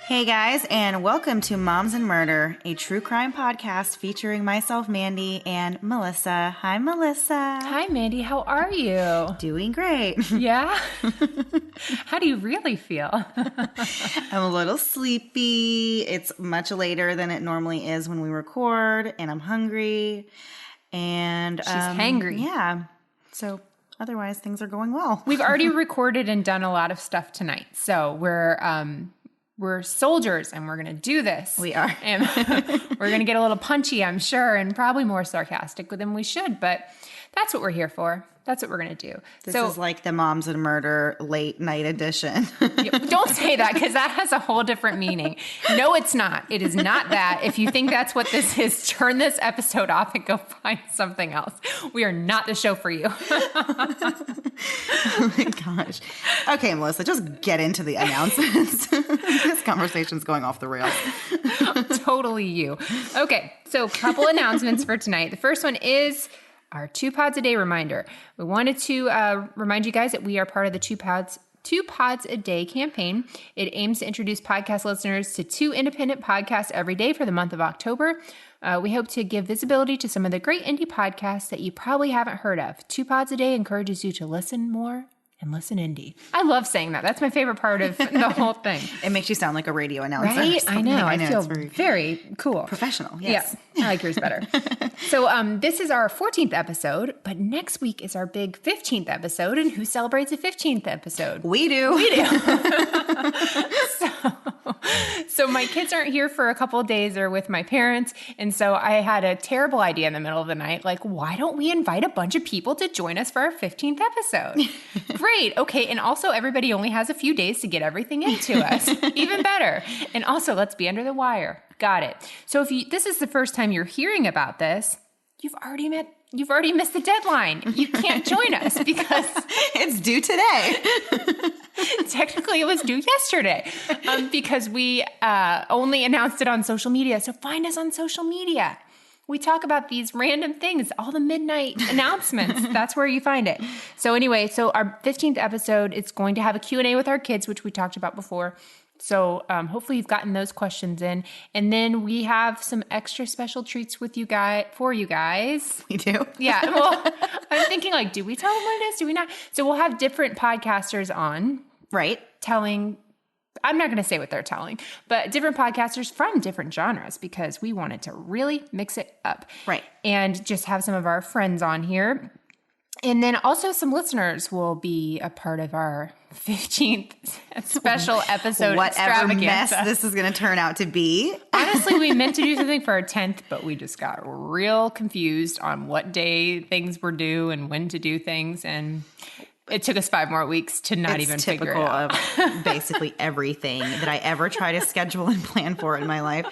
Hey guys, and welcome to Moms and Murder, a true crime podcast featuring myself, Mandy, and Melissa. Hi, Melissa. Hi, Mandy. How are you? Doing great. Yeah? How do you really feel? I'm a little sleepy. It's much later than it normally is when we record, and I'm hungry. And she's hangry. Yeah. So otherwise, things are going well. We've already recorded and done a lot of stuff tonight, so we're soldiers and we're going to do this. We are. And we're going to get a little punchy, I'm sure, and probably more sarcastic than we should, but that's what we're here for. That's what we're going to do. This is like the Moms and Murder late night edition. Don't say that because that has a whole different meaning. No, it's not. It is not that. If you think that's what this is, turn this episode off and go find something else. We are not the show for you. Oh my gosh. Okay, Melissa, just get into the announcements. This conversation's going off the rails. Totally you. Okay, so a couple announcements for tonight. The first one is our 2 pods a day reminder. We wanted to remind you guys that we are part of the 2 pods a day campaign. It aims to introduce podcast listeners to 2 independent podcasts every day for the month of October. We hope to give visibility to some of the great indie podcasts that you probably haven't heard of. 2 pods a day encourages you to listen more and listen indie. I love saying that. That's my favorite part of the whole thing. It makes you sound like a radio announcer. Right? I know. I feel very cool. Professional, yes. Yeah, I like yours better. So this is our 14th episode, but next week is our big 15th episode. And who celebrates a 15th episode? We do. We do. So my kids aren't here for a couple of days. They're with my parents. And so I had a terrible idea in the middle of the night. Like, why don't we invite a bunch of people to join us for our 15th episode? Great. Okay. And also everybody only has a few days to get everything into us. Even better. And also let's be under the wire. Got it. So if this is the first time you're hearing about this, you've already missed the deadline. You can't join us because it's due today. Technically, it was due yesterday because we only announced it on social media. So find us on social media. We talk about these random things, all the midnight announcements. That's where you find it. So anyway, so our 15th episode, it's going to have a Q&A with our kids, which we talked about before. So hopefully you've gotten those questions in. And then we have some extra special treats for you guys. We do? Yeah. Well, I'm thinking like, do we tell them what it is? Do we not? So we'll have different podcasters on. Right. I'm not going to say what they're telling, but different podcasters from different genres because we wanted to really mix it up. Right. And just have some of our friends on here. And then also some listeners will be a part of our 15th special episode. Whatever mess this is going to turn out to be. Honestly, we meant to do something for our 10th, but we just got real confused on what day things were due and when to do things. And it took us 5 more weeks to not even figure it out. It's typical of basically everything that I ever try to schedule and plan for in my life.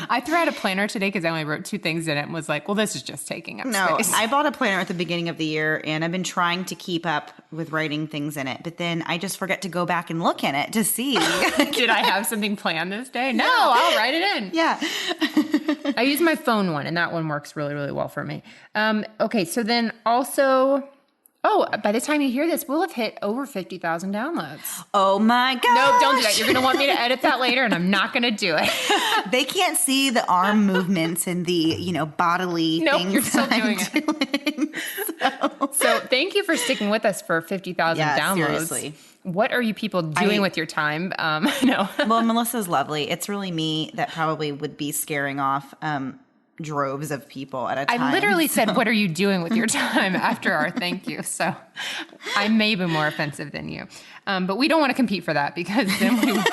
I threw out a planner today because I only wrote 2 things in it and was like, well, this is just taking up space. I bought a planner at the beginning of the year, and I've been trying to keep up with writing things in it. But then I just forget to go back and look in it to see. Did I have something planned this day? No, I'll write it in. Yeah. I use my phone one, and that one works really, really well for me. Okay, so then also... Oh, by the time you hear this, we'll have hit over 50,000 downloads. Oh my gosh. No, don't do that. You're going to want me to edit that later, and I'm not going to do it. They can't see the arm movements and the, bodily things you're still doing it. So thank you for sticking with us for 50,000 downloads. Seriously. What are you people doing with your time? No. Well, Melissa's lovely. It's really me that probably would be scaring off droves of people at a time. I literally said, what are you doing with your time after our thank you? So I may be more offensive than you. But we don't want to compete for that because then we will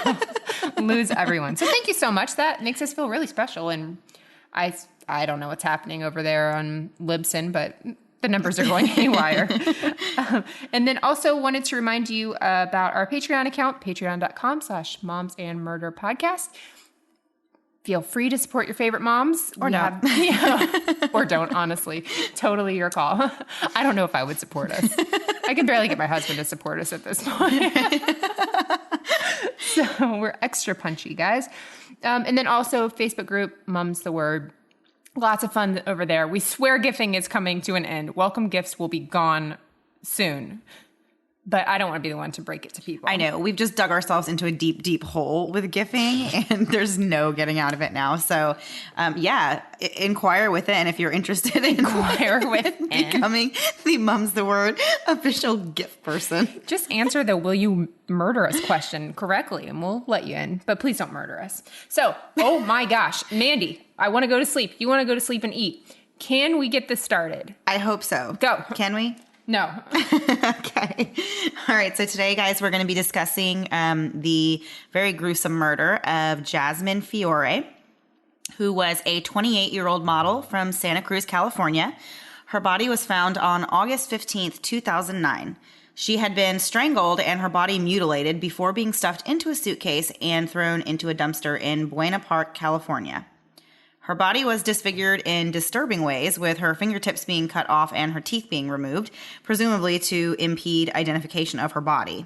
lose everyone. So thank you so much. That makes us feel really special. And I don't know what's happening over there on Libsyn, but the numbers are going haywire. And then also wanted to remind you about our Patreon account, patreon.com/momsandmurderpodcast. Feel free to support your favorite moms. Or not. Or don't, honestly. Totally your call. I don't know if I would support us. I can barely get my husband to support us at this point. So we're extra punchy, guys. And then also Facebook group, Mum's the Word. Lots of fun over there. We swear gifting is coming to an end. Welcome gifts will be gone soon. But I don't want to be the one to break it to people. I know. We've just dug ourselves into a deep, deep hole with gifting, and there's no getting out of it now. So, inquire with it. And if you're interested in becoming the Mum's the Word official gift person, just answer the will you murder us question correctly, and we'll let you in. But please don't murder us. So, oh my gosh, Mandy, I want to go to sleep. You want to go to sleep and eat. Can we get this started? I hope so. Go. Can we? No. Okay. All right. So today, guys, we're going to be discussing the very gruesome murder of Jasmine Fiore, who was a 28-year-old model from Santa Cruz, California. Her body was found on August 15th, 2009. She had been strangled and her body mutilated before being stuffed into a suitcase and thrown into a dumpster in Buena Park, California. Her body was disfigured in disturbing ways, with her fingertips being cut off and her teeth being removed, presumably to impede identification of her body.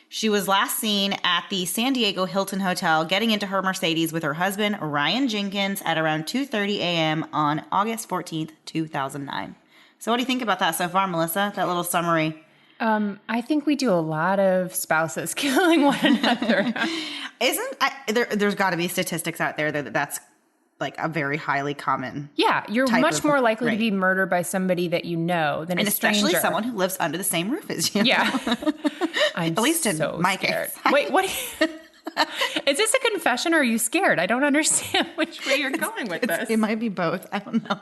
She was last seen at the San Diego Hilton Hotel getting into her Mercedes with her husband, Ryan Jenkins, at around 2:30 a.m. on August 14th, 2009. So what do you think about that so far, Melissa? That little summary. I think we do a lot of spouses killing one another. There's got to be statistics out there that's like a very highly common. Yeah, you're much more likely to be murdered by somebody that you know than a stranger. Especially someone who lives under the same roof as you. Yeah. I'm at least so in my scared. case. Wait, what? Is this a confession or are you scared? I don't understand which way you're going with this. It might be both. I don't know.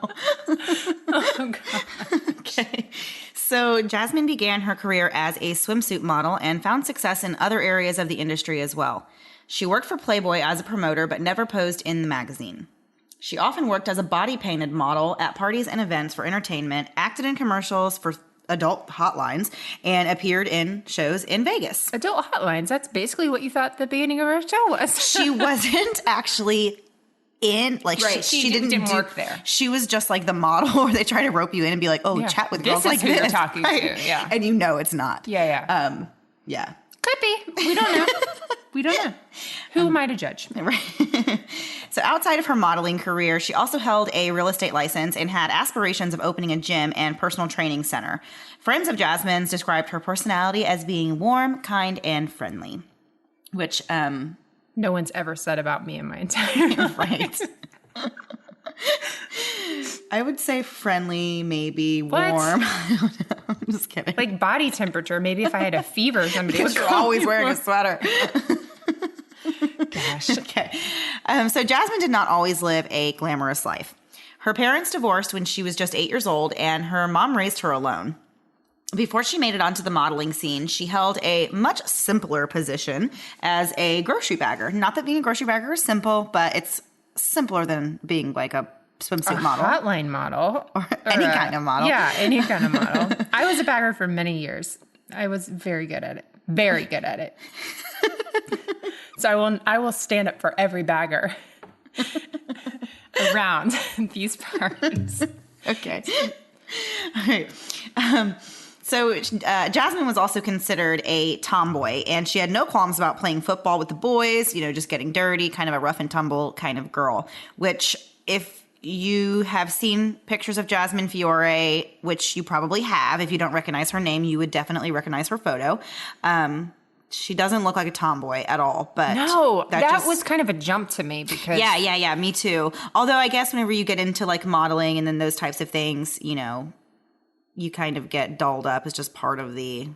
Oh, God. Okay. So Jasmine began her career as a swimsuit model and found success in other areas of the industry as well. She worked for Playboy as a promoter, but never posed in the magazine. She often worked as a body-painted model at parties and events for entertainment, acted in commercials for adult hotlines, and appeared in shows in Vegas. Adult hotlines, that's basically what you thought the beginning of our show was. She wasn't actually in, like, right. she didn't work there. She was just like the model where they try to rope you in and be like, oh, chat with girls like this. This is who you're talking to, yeah. And you know it's not. Yeah. Yeah. Could be. We don't know. We don't know. Who am I to judge? Right. So outside of her modeling career, she also held a real estate license and had aspirations of opening a gym and personal training center. Friends of Jasmine's described her personality as being warm, kind, and friendly, which no one's ever said about me in my entire life. Right. I would say friendly, maybe what? Warm. I don't know. I'm just kidding. Like body temperature. Maybe if I had a fever, somebody would You're always wearing a sweater. Gosh. Okay. So Jasmine did not always live a glamorous life. Her parents divorced when she was just 8 years old, and her mom raised her alone. Before she made it onto the modeling scene, she held a much simpler position as a grocery bagger. Not that being a grocery bagger is simple, but it's simpler than being like a swimsuit model. Hotline model. Or any kind of model. Yeah, any kind of model. I was a bagger for many years. I was very good at it. Very good at it. So I will stand up for every bagger around these parts. Okay. All right. So Jasmine was also considered a tomboy, and she had no qualms about playing football with the boys, just getting dirty, kind of a rough and tumble kind of girl, which if you have seen pictures of Jasmine Fiore, which you probably have, if you don't recognize her name, you would definitely recognize her photo. She doesn't look like a tomboy at all, but no, that was kind of a jump to me because yeah, me too. Although I guess whenever you get into like modeling and then those types of things, you kind of get dolled up as just part of the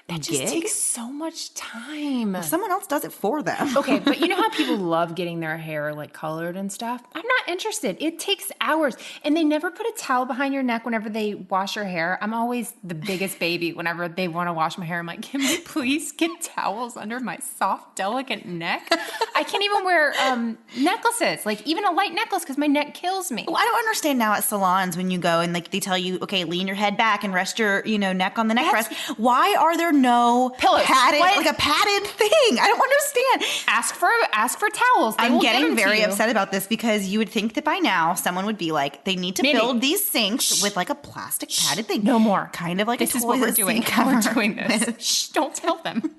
that just gig. Takes so much time. Well, someone else does it for them. Okay, but you know how people love getting their hair like colored and stuff? I'm not interested. It takes hours. And they never put a towel behind your neck whenever they wash your hair. I'm always the biggest baby whenever they want to wash my hair. I'm like, can we please get towels under my soft, delicate neck? I can't even wear necklaces, like even a light necklace because my neck kills me. Well, I don't understand now at salons when you go and like they tell you, okay, lean your head back and rest your, neck on the neck rest. Why are there no pillows? Padded, like a padded thing? I don't understand. Ask for towels. I'm getting very upset about this because you would think that by now someone would be like, they need to build these sinks with like a plastic padded thing. No more. Kind of like this is what we're doing. We're doing this. Shh, don't tell them.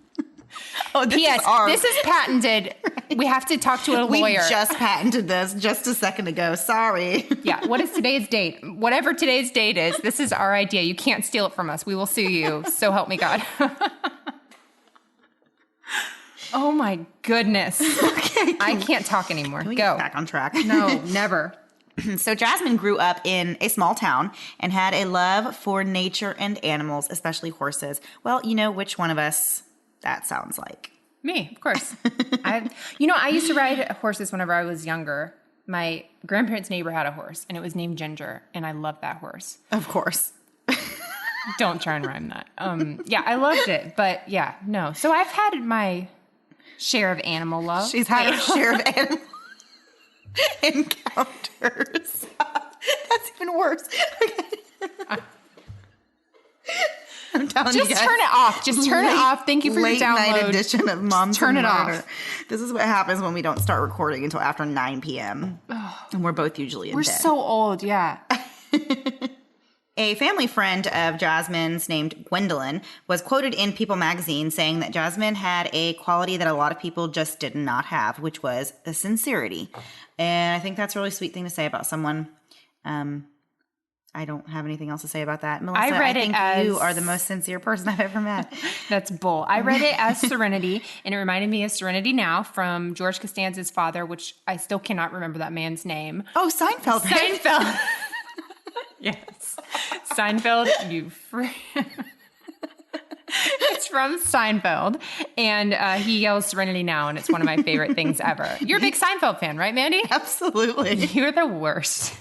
Oh, this is patented. Right. We have to talk to a lawyer. We just patented this just a second ago. Sorry. Yeah. What is today's date? Whatever today's date is, this is our idea. You can't steal it from us. We will sue you. So help me God. Oh my goodness. Okay. I can't talk anymore. Can we Go. get back on track? No, never. So Jasmine grew up in a small town and had a love for nature and animals, especially horses. Well, you know which one of us that sounds like. Me, of course. I used to ride horses whenever I was younger. My grandparents' neighbor had a horse, and it was named Ginger, and I loved that horse. Of course. Don't try and rhyme that. Yeah, I loved it, but yeah, no. So I've had my share of animal love. She's had her share of animal encounters. That's even worse. I'm telling you guys. Just turn it off. Just turn it off. Thank you for your late download. Night edition of Moms turn and it Murder. off. This is what happens when we don't start recording until after 9 p.m. And we're both usually in We're bed. so old, yeah. A family friend of Jasmine's named Gwendolyn was quoted in People magazine saying that Jasmine had a quality that a lot of people just did not have, which was a sincerity. And I think that's a really sweet thing to say about someone. I don't have anything else to say about that. Melissa, I think you are the most sincere person I've ever met. That's bull. I read it as Serenity, and it reminded me of Serenity Now from George Costanza's father, which I still cannot remember that man's name. Oh, Seinfeld. Right? Seinfeld. Yes. Seinfeld, you It's from Seinfeld, and he yells Serenity Now, and it's one of my favorite things ever. You're a big Seinfeld fan, right, Mandy? Absolutely. You're the worst.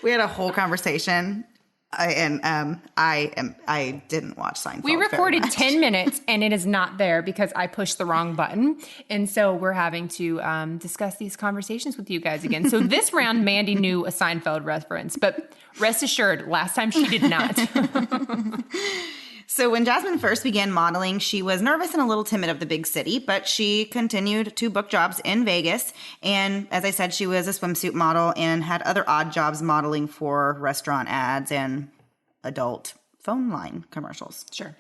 We had a whole conversation, I didn't watch Seinfeld. We recorded 10 minutes, and it is not there because I pushed the wrong button, and so we're having to discuss these conversations with you guys again. So this round, Mandy knew a Seinfeld reference, but rest assured, last time she did not. So when Jasmine first began modeling, she was nervous and a little timid of the big city, but she continued to book jobs in Vegas. And as I said, she was a swimsuit model and had other odd jobs modeling for restaurant ads and adult phone line commercials. Sure.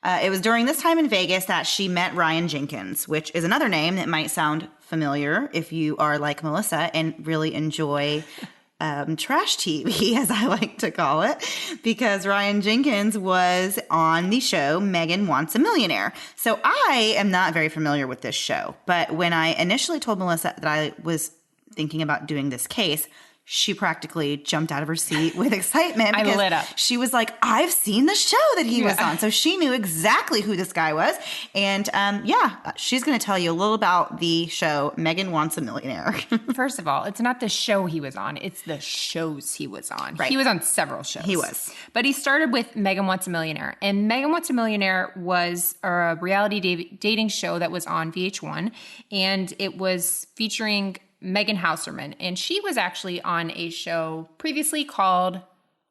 It was during this time in Vegas that she met Ryan Jenkins, which is another name that might sound familiar if you are like Melissa and really enjoy trash TV, as I like to call it, because Ryan Jenkins was on the show Megan Wants a Millionaire. So I am not very familiar with this show, but when I initially told Melissa that I was thinking about doing this case, she practically jumped out of her seat with excitement. I lit up. She was like, I've seen the show that he was on. So she knew exactly who this guy was. And she's going to tell you a little about the show Megan Wants a Millionaire. First of all, it's not the show he was on. It's the shows he was on. Right. He was on several shows. He was. But he started with Megan Wants a Millionaire. And Megan Wants a Millionaire was a reality dating show that was on VH1. And it was featuring Megan Hauserman, and she was actually on a show previously called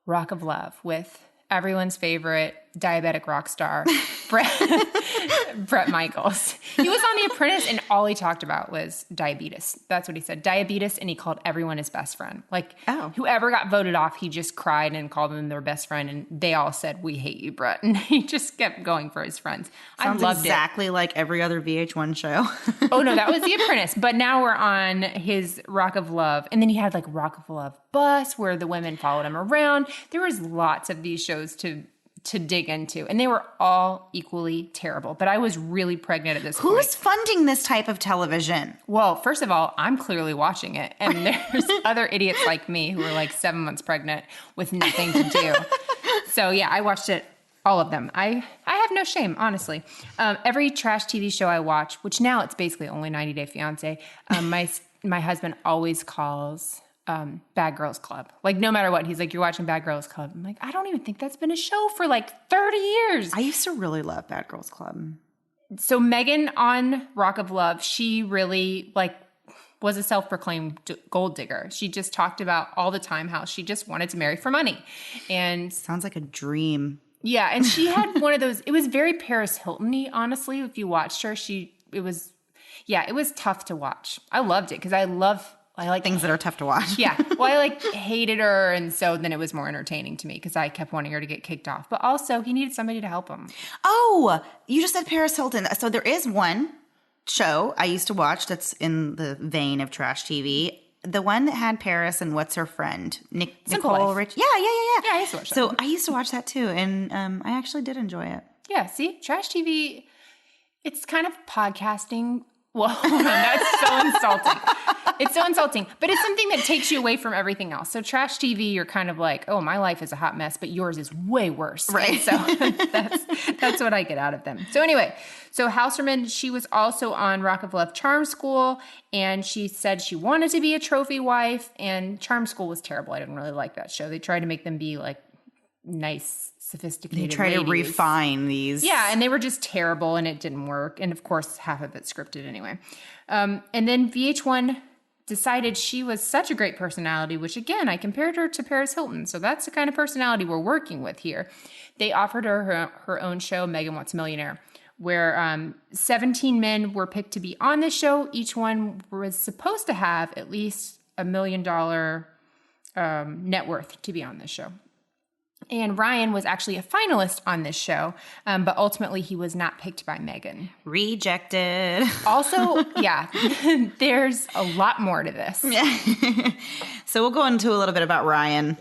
Rock of Love with everyone's favorite diabetic rock star, Brett Michaels. He was on The Apprentice, and all he talked about was diabetes. That's what he said, diabetes, and he called everyone his best friend. Like, whoever got voted off, he just cried and called them their best friend, and they all said, "We hate you, Brett." And he just kept going for his friends. Sounds I loved exactly like every other VH1 show. Oh, no, that was The Apprentice. But now we're on his Rock of Love. And then he had like Rock of Love Bus where the women followed him around. There was lots of these shows to dig into. And they were all equally terrible. But I was really pregnant at this point. Who's funding this type of television? Well, first of all, I'm clearly watching it. And there's other idiots like me who are like 7 months pregnant with nothing to do. So yeah, I watched it. All of them. I have no shame, honestly. Every trash TV show I watch, which now it's basically only 90 Day Fiancé, my husband always calls Bad Girls Club. Like, no matter what, he's like, "You're watching Bad Girls Club." I'm like, I don't even think that's been a show for like 30 years. I used to really love Bad Girls Club. So Megan on Rock of Love, she really was a self-proclaimed gold digger. She just talked about all the time how she just wanted to marry for money. And sounds like a dream. Yeah, and she had one of those, it was very Paris Hilton-y, honestly, if you watched her. It was tough to watch. I loved it because I like things that are tough to watch. Yeah. Well, I hated her, and so then it was more entertaining to me because I kept wanting her to get kicked off. But also, he needed somebody to help him. Oh, you just said Paris Hilton. So there is one show I used to watch that's in the vein of trash TV. The one that had Paris and what's her friend? Nicole Rich. Yeah. Yeah, I used to watch that. So I used to watch that too, and I actually did enjoy it. Yeah, see? Trash TV, It's kind of podcasting. Well, that's so insulting. It's so insulting, but it's something that takes you away from everything else. So trash TV, you're kind of like, oh, my life is a hot mess, but yours is way worse. Right. So that's what I get out of them. So anyway, so Hauserman, she was also on Rock of Love Charm School, and she said she wanted to be a trophy wife, and Charm School was terrible. I didn't really like that show. They tried to make them be like nice, sophisticated They try to ladies. refine these. Yeah, and they were just terrible, and it didn't work. And of course, half of it scripted anyway. And then VH1 decided she was such a great personality, which again, I compared her to Paris Hilton. So that's the kind of personality we're working with here. They offered her own show, Megan Wants a Millionaire, where 17 men were picked to be on the show. Each one was supposed to have at least $1 million net worth to be on this show. And Ryan was actually a finalist on this show, but ultimately he was not picked by Megan. Rejected. Also, yeah, there's a lot more to this. Yeah. So we'll go into a little bit about Ryan.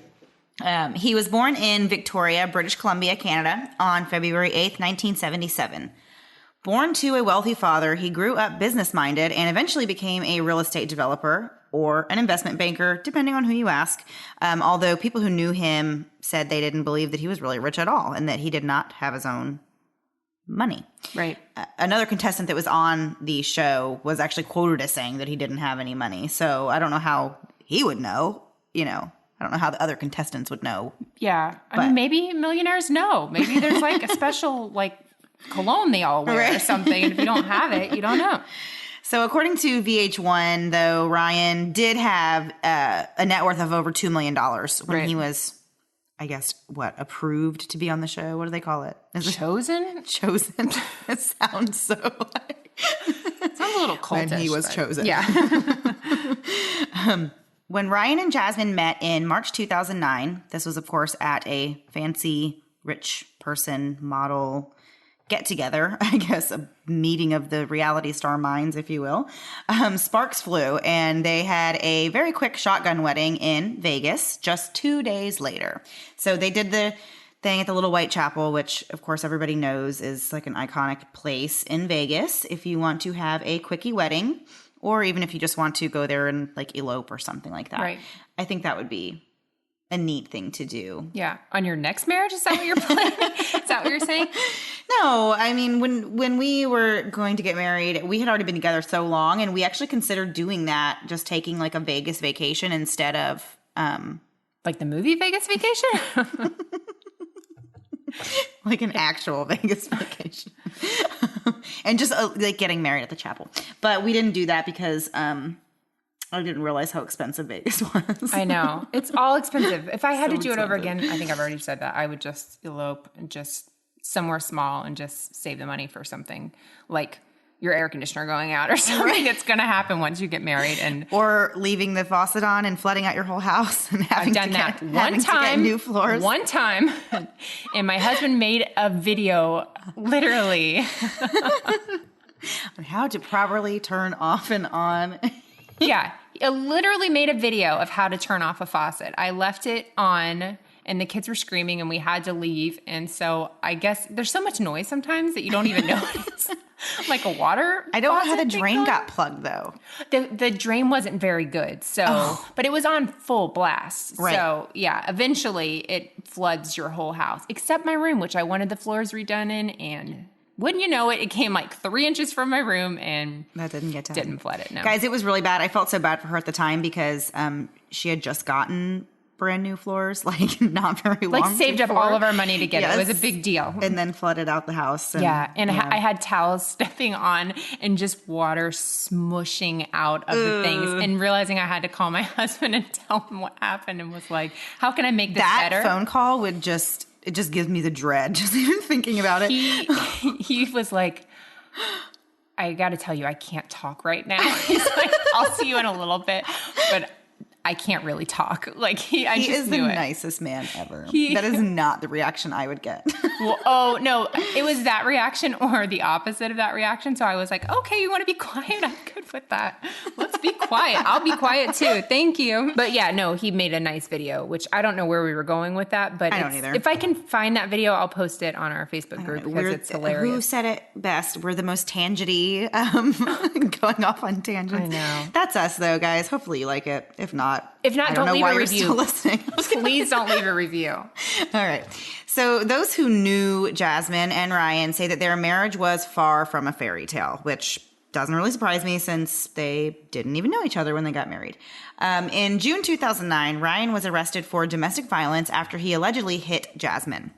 He was born in Victoria, British Columbia, Canada, on February 8th, 1977. Born to a wealthy father, he grew up business-minded and eventually became a real estate developer or an investment banker, depending on who you ask. Although people who knew him said they didn't believe that he was really rich at all and that he did not have his own money. Right. Another contestant that was on the show was actually quoted as saying that he didn't have any money. So I don't know how he would know, I don't know how the other contestants would know. Yeah. I mean, maybe millionaires know. Maybe there's like a special like cologne they all wear or something. And if you don't have it, you don't know. So according to VH1, though, Ryan did have a net worth of over $2 million when he was, I guess, approved to be on the show? What do they call it? Chosen? Chosen. It sounds so like... It sounds a little cultish. When he was chosen. Yeah. When Ryan and Jasmine met in March 2009, this was, of course, at a fancy, rich person model get-together, I guess, a meeting of the reality star minds, if you will. Sparks flew, and they had a very quick shotgun wedding in Vegas just 2 days later. So they did the thing at the Little White Chapel, which, of course, everybody knows is like an iconic place in Vegas if you want to have a quickie wedding, or even if you just want to go there and like elope or something like that. Right. I think that would be a neat thing to do. Yeah. On your next marriage? Is that what you're planning? Is that what you're saying? No, I mean, when we were going to get married, we had already been together so long, and we actually considered doing that, just taking like a Vegas vacation instead of... like the movie Vegas Vacation? Like an actual Vegas vacation. And just like getting married at the chapel. But we didn't do that because... I didn't realize how expensive Vegas was. I know. It's all expensive. If I had So to do it over expensive. again, I think I've already said that, I would just elope and just somewhere small and just save the money for something like your air conditioner going out or something that's going to happen once you get married. And Or leaving the faucet on and flooding out your whole house and having I've done that having one to get time. new floors. One time. And my husband made a video, literally. On how to properly turn off and on. Yeah. I literally made a video of how to turn off a faucet. I left it on and the kids were screaming and we had to leave. And so I guess there's so much noise sometimes that you don't even notice. Like a water I don't know how the faucet drain going. got plugged, though. The drain wasn't very good. So, but it was on full blast. Right. So yeah, eventually it floods your whole house, except my room, which I wanted the floors redone in. And wouldn't you know it, it came like 3 inches from my room and That didn't get done. didn't flood it. No. Guys, it was really bad. I felt so bad for her at the time because she had just gotten brand new floors, like not very long. Like saved up before. all of our money to get it. It was a Yes. big deal. And then flooded out the house. And, Yeah, and I had towels stepping on and just water smushing out of the things and realizing I had to call my husband and tell him what happened and was like, how can I make this that better? phone call would it just gives me the dread just even thinking about it. He was like, I got to tell you, I can't talk right now. He's like, I'll see you in a little bit. But I can't really talk. Like He is the nicest man ever. That is not the reaction I would get. Well, oh no, it was that reaction or the opposite of that reaction. So I was like, okay, you want to be quiet? I'm good with that. Let's be quiet. I'll be quiet too. Thank you. But yeah, no, he made a nice video, which I don't know where we were going with that, but I don't either. If I can find that video, I'll post it on our Facebook group because it's hilarious. Who said it best? We're the most tangity, going off on tangents. I know. That's us though, guys. Hopefully you like it. If not, don't leave a review. Still listening. Please don't leave a review. All right. So those who knew Jasmine and Ryan say that their marriage was far from a fairy tale, which doesn't really surprise me since they didn't even know each other when they got married. In June 2009, Ryan was arrested for domestic violence after he allegedly hit Jasmine.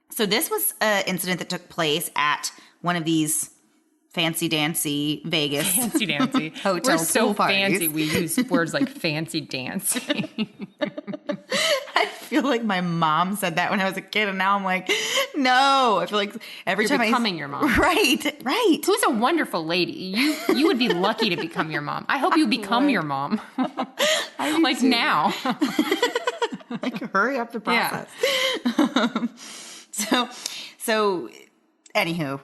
So this was an incident that took place at one of these fancy-dancy Vegas hotel. We're so fancy. We use words like fancy dancing. I feel like my mom said that when I was a kid, and now I'm like, no. I feel like every time becoming your mom. Right. Who's a wonderful lady. You would be lucky to become your mom. I hope you become your mom. Like too. Now. Like hurry up the process. Yeah. So anywho,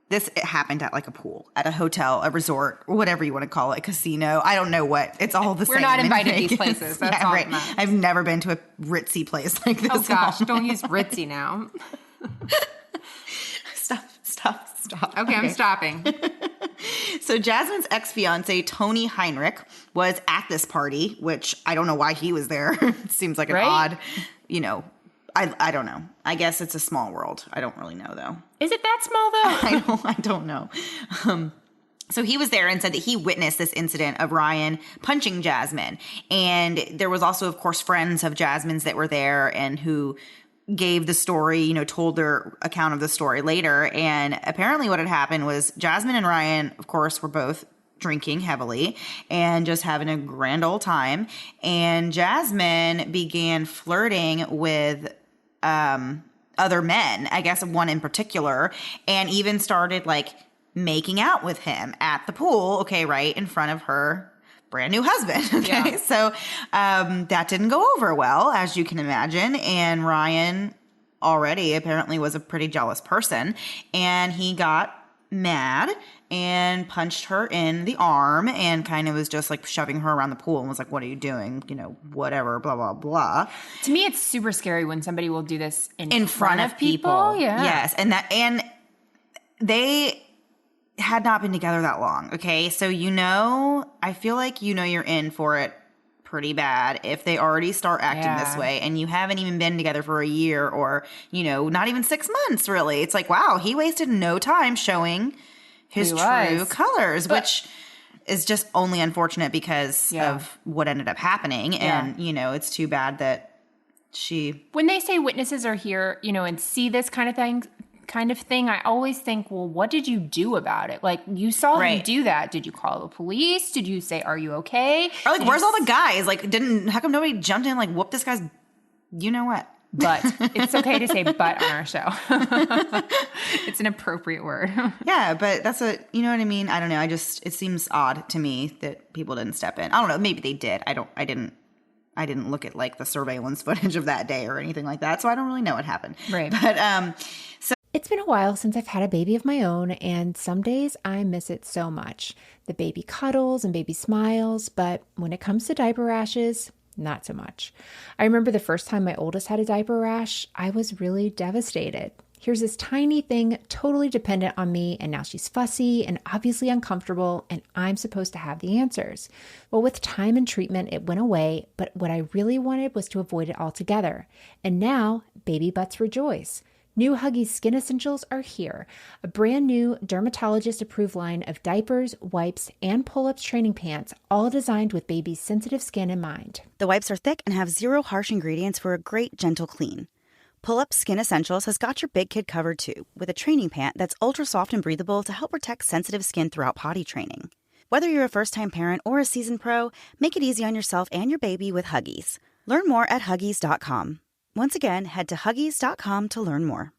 this happened at like a pool, at a hotel, a resort, whatever you want to call it, casino. I don't know what. It's all the same. We're not invited to these places. That's all right. I've never been to a ritzy place like this. Oh gosh, don't use ritzy now. Stop. Okay, I'm stopping. So Jasmine's ex-fiance, Tony Heinrich, was at this party, which I don't know why he was there. It seems like an odd, I don't know. I guess it's a small world. I don't really know, though. Is it that small, though? I don't know. So he was there and said that he witnessed this incident of Ryan punching Jasmine. And there was also, of course, friends of Jasmine's that were there and who gave the story, told their account of the story later. And apparently what had happened was Jasmine and Ryan, of course, were both drinking heavily and just having a grand old time. And Jasmine began flirting with other men, I guess one in particular, and even started like making out with him at the pool, okay, right in front of her brand new husband. Okay. Yeah. So that didn't go over well, as you can imagine. And Ryan already apparently was a pretty jealous person, and he got mad and punched her in the arm and kind of was just like shoving her around the pool and was like, what are you doing? Whatever, blah, blah, blah. To me, it's super scary when somebody will do this in front of people. Yeah. Yes. And they had not been together that long. Okay. So, I feel like, you're in for it pretty bad if they already start acting this way and you haven't even been together for a year or, not even 6 months really. It's like, wow, he wasted no time showing his true colors, which is just only unfortunate because of what ended up happening. And, it's too bad that when they say witnesses are here, and see this kind of thing, I always think, well, what did you do about it? Like, you saw him do that. Did you call the police? Did you say, are you okay? Or like, where's all the guys? Like, how come nobody jumped in, like, whoop this guy's, what? But it's okay to say but on our show. It's an appropriate word. Yeah, but that's you know what I mean? I don't know. It seems odd to me that people didn't step in. I don't know. Maybe they did. I didn't look at like the surveillance footage of that day or anything like that. So I don't really know what happened. Right. But, It's been a while since I've had a baby of my own, and some days I miss it so much. The baby cuddles and baby smiles, but when it comes to diaper rashes, not so much. I remember the first time my oldest had a diaper rash, I was really devastated. Here's this tiny thing totally dependent on me, and now she's fussy and obviously uncomfortable, and I'm supposed to have the answers. Well, with time and treatment, it went away, but what I really wanted was to avoid it altogether. And now, baby butts rejoice. New Huggies Skin Essentials are here, a brand new dermatologist-approved line of diapers, wipes, and pull-ups training pants, all designed with baby's sensitive skin in mind. The wipes are thick and have zero harsh ingredients for a great, gentle clean. Pull-Up Skin Essentials has got your big kid covered too, with a training pant that's ultra soft and breathable to help protect sensitive skin throughout potty training. Whether you're a first-time parent or a seasoned pro, make it easy on yourself and your baby with Huggies. Learn more at Huggies.com. Once again, head to Huggies.com to learn more.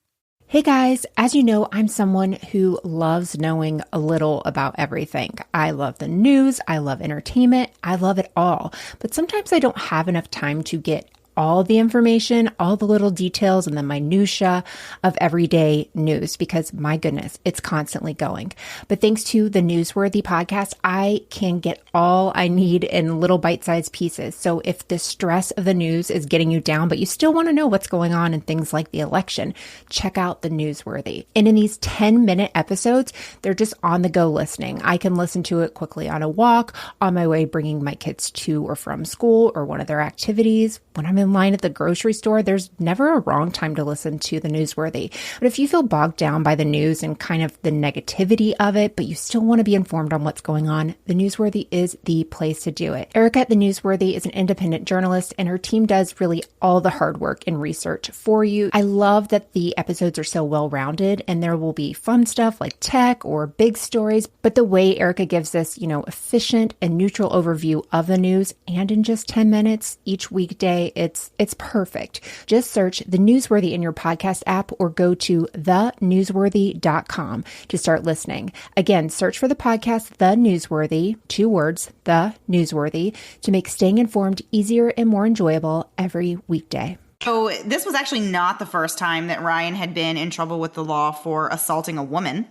Hey guys, as you know, I'm someone who loves knowing a little about everything. I love the news, I love entertainment, I love it all. But sometimes I don't have enough time to get all the information, all the little details and the minutia of everyday news because my goodness, it's constantly going. But thanks to the Newsworthy podcast, I can get all I need in little bite-sized pieces. So if the stress of the news is getting you down, but you still want to know what's going on in things like the election, check out the Newsworthy. And in these 10-minute episodes, they're just on the go listening. I can listen to it quickly on a walk, on my way bringing my kids to or from school or one of their activities. When I'm in line at the grocery store, there's never a wrong time to listen to the Newsworthy. But if you feel bogged down by the news and kind of the negativity of it, but you still want to be informed on what's going on, the Newsworthy is the place to do it. Erica at the Newsworthy is an independent journalist, and her team does really all the hard work and research for you. I love that the episodes are so well-rounded, and there will be fun stuff like tech or big stories, but the way Erica gives this, efficient and neutral overview of the news, and in just 10 minutes each weekday, it's perfect. Just search The Newsworthy in your podcast app or go to thenewsworthy.com to start listening. Again, search for the podcast The Newsworthy, 2 words, The Newsworthy, to make staying informed easier and more enjoyable every weekday. So this was actually not the first time that Ryan had been in trouble with the law for assaulting a woman.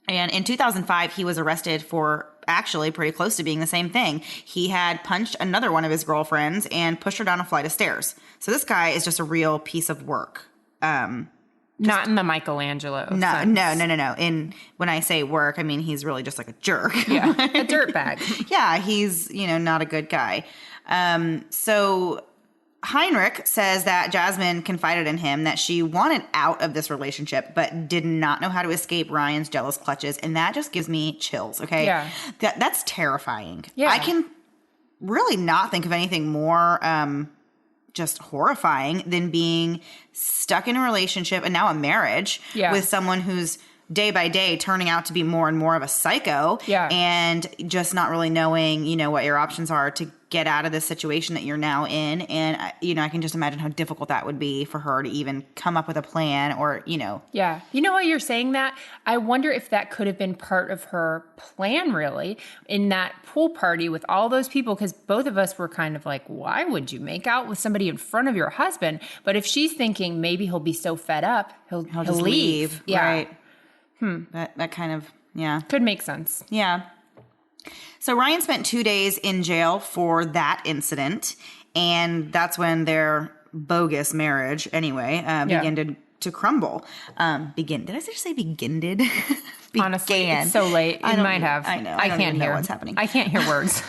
And in 2005, he was arrested for actually pretty close to being the same thing. He had punched another one of his girlfriends and pushed her down a flight of stairs. So this guy is just a real piece of work. Not in the Michelangelo sense. No. When I say work, I mean he's really just like a jerk. Yeah, a dirtbag. Yeah, he's, not a good guy. So Heinrich says that Jasmine confided in him that she wanted out of this relationship, but did not know how to escape Ryan's jealous clutches. And that just gives me chills, okay? Yeah. That's terrifying. Yeah. I can really not think of anything more just horrifying than being stuck in a relationship and now a marriage with someone who's day by day turning out to be more and more of a psycho and just not really knowing, what your options are to get out of this situation that you're now in. And, I can just imagine how difficult that would be for her to even come up with a plan or. Yeah. You know what you're saying that? I wonder if that could have been part of her plan, really, in that pool party with all those people, because both of us were kind of like, why would you make out with somebody in front of your husband? But if she's thinking maybe he'll be so fed up, he'll just leave. Yeah. Right. That kind of, could make sense. Yeah. So Ryan spent 2 days in jail for that incident, and that's when their bogus marriage, anyway, began to crumble. Did I just say began? Honestly, it's so late. It might have. I know. I can't hear what's happening. I can't hear words.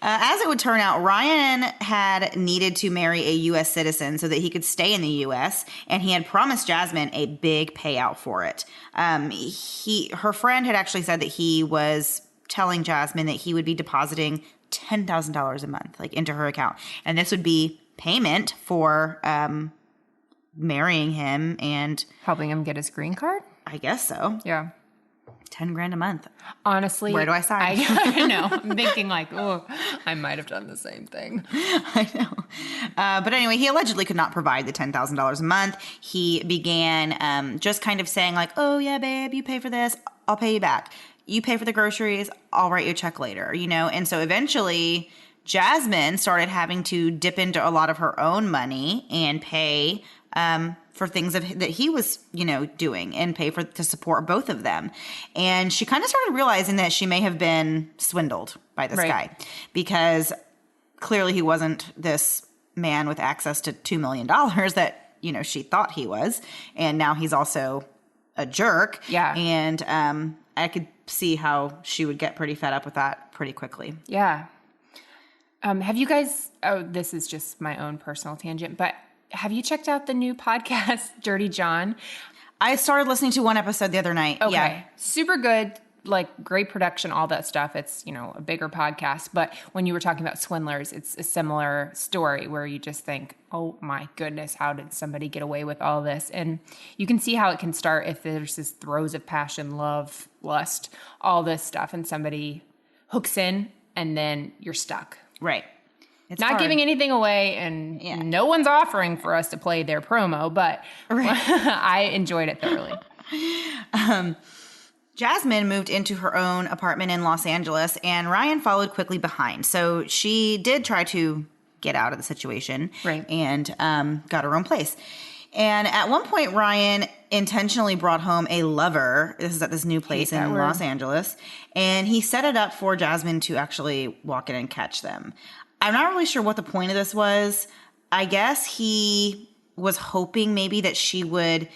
As it would turn out, Ryan had needed to marry a U.S. citizen so that he could stay in the U.S., and he had promised Jasmine a big payout for it. Her friend had actually said that he was telling Jasmine that he would be depositing $10,000 a month, into her account, and this would be payment for marrying him and helping him get his green card. I guess so. Yeah. $10,000 a month. Honestly, where do I sign? I know. I'm thinking I might have done the same thing. I know. But anyway, he allegedly could not provide the $10,000 a month. He began just kind of saying oh yeah, babe, you pay for this, I'll pay you back. You pay for the groceries, I'll write you a check later, And so eventually Jasmine started having to dip into a lot of her own money and pay for things that he was, doing and pay to support both of them. And she kind of started realizing that she may have been swindled by this guy because clearly he wasn't this man with access to $2 million that, she thought he was. And now he's also a jerk. Yeah. And I could see how she would get pretty fed up with that pretty quickly. Yeah. Have you guys, this is just my own personal tangent, but have you checked out the new podcast, Dirty John? I started listening to one episode the other night. Okay. Yeah. Super good, great production, all that stuff. It's, a bigger podcast. But when you were talking about swindlers, it's a similar story where you just think, oh my goodness, how did somebody get away with all this? And you can see how it can start if there's this throes of passion, love, lust, all this stuff, and somebody hooks in and then you're stuck. Right. It's not hard. giving anything away, and no one's offering for us to play their promo, but I enjoyed it thoroughly. Jasmine moved into her own apartment in Los Angeles, and Ryan followed quickly behind. So she did try to get out of the situation and got her own place. And at one point, Ryan intentionally brought home a lover. This is at this new place in Los Angeles. And he set it up for Jasmine to actually walk in and catch them. I'm not really sure what the point of this was. I guess he was hoping maybe that she would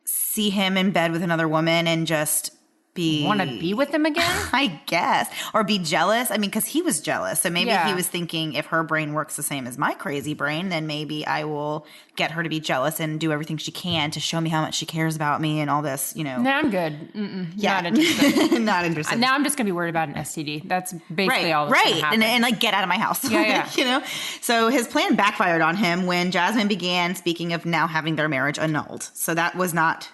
see him in bed with another woman and just want to be with him again? I guess. Or be jealous. I mean, because he was jealous. So maybe he was thinking, if her brain works the same as my crazy brain, then maybe I will get her to be jealous and do everything she can to show me how much she cares about me and all this, No, I'm good. Not interested. Not interested. Now I'm just going to be worried about an STD. That's basically all that's going to happen. And like, get out of my house. Yeah. So his plan backfired on him when Jasmine began speaking of now having their marriage annulled. So that was not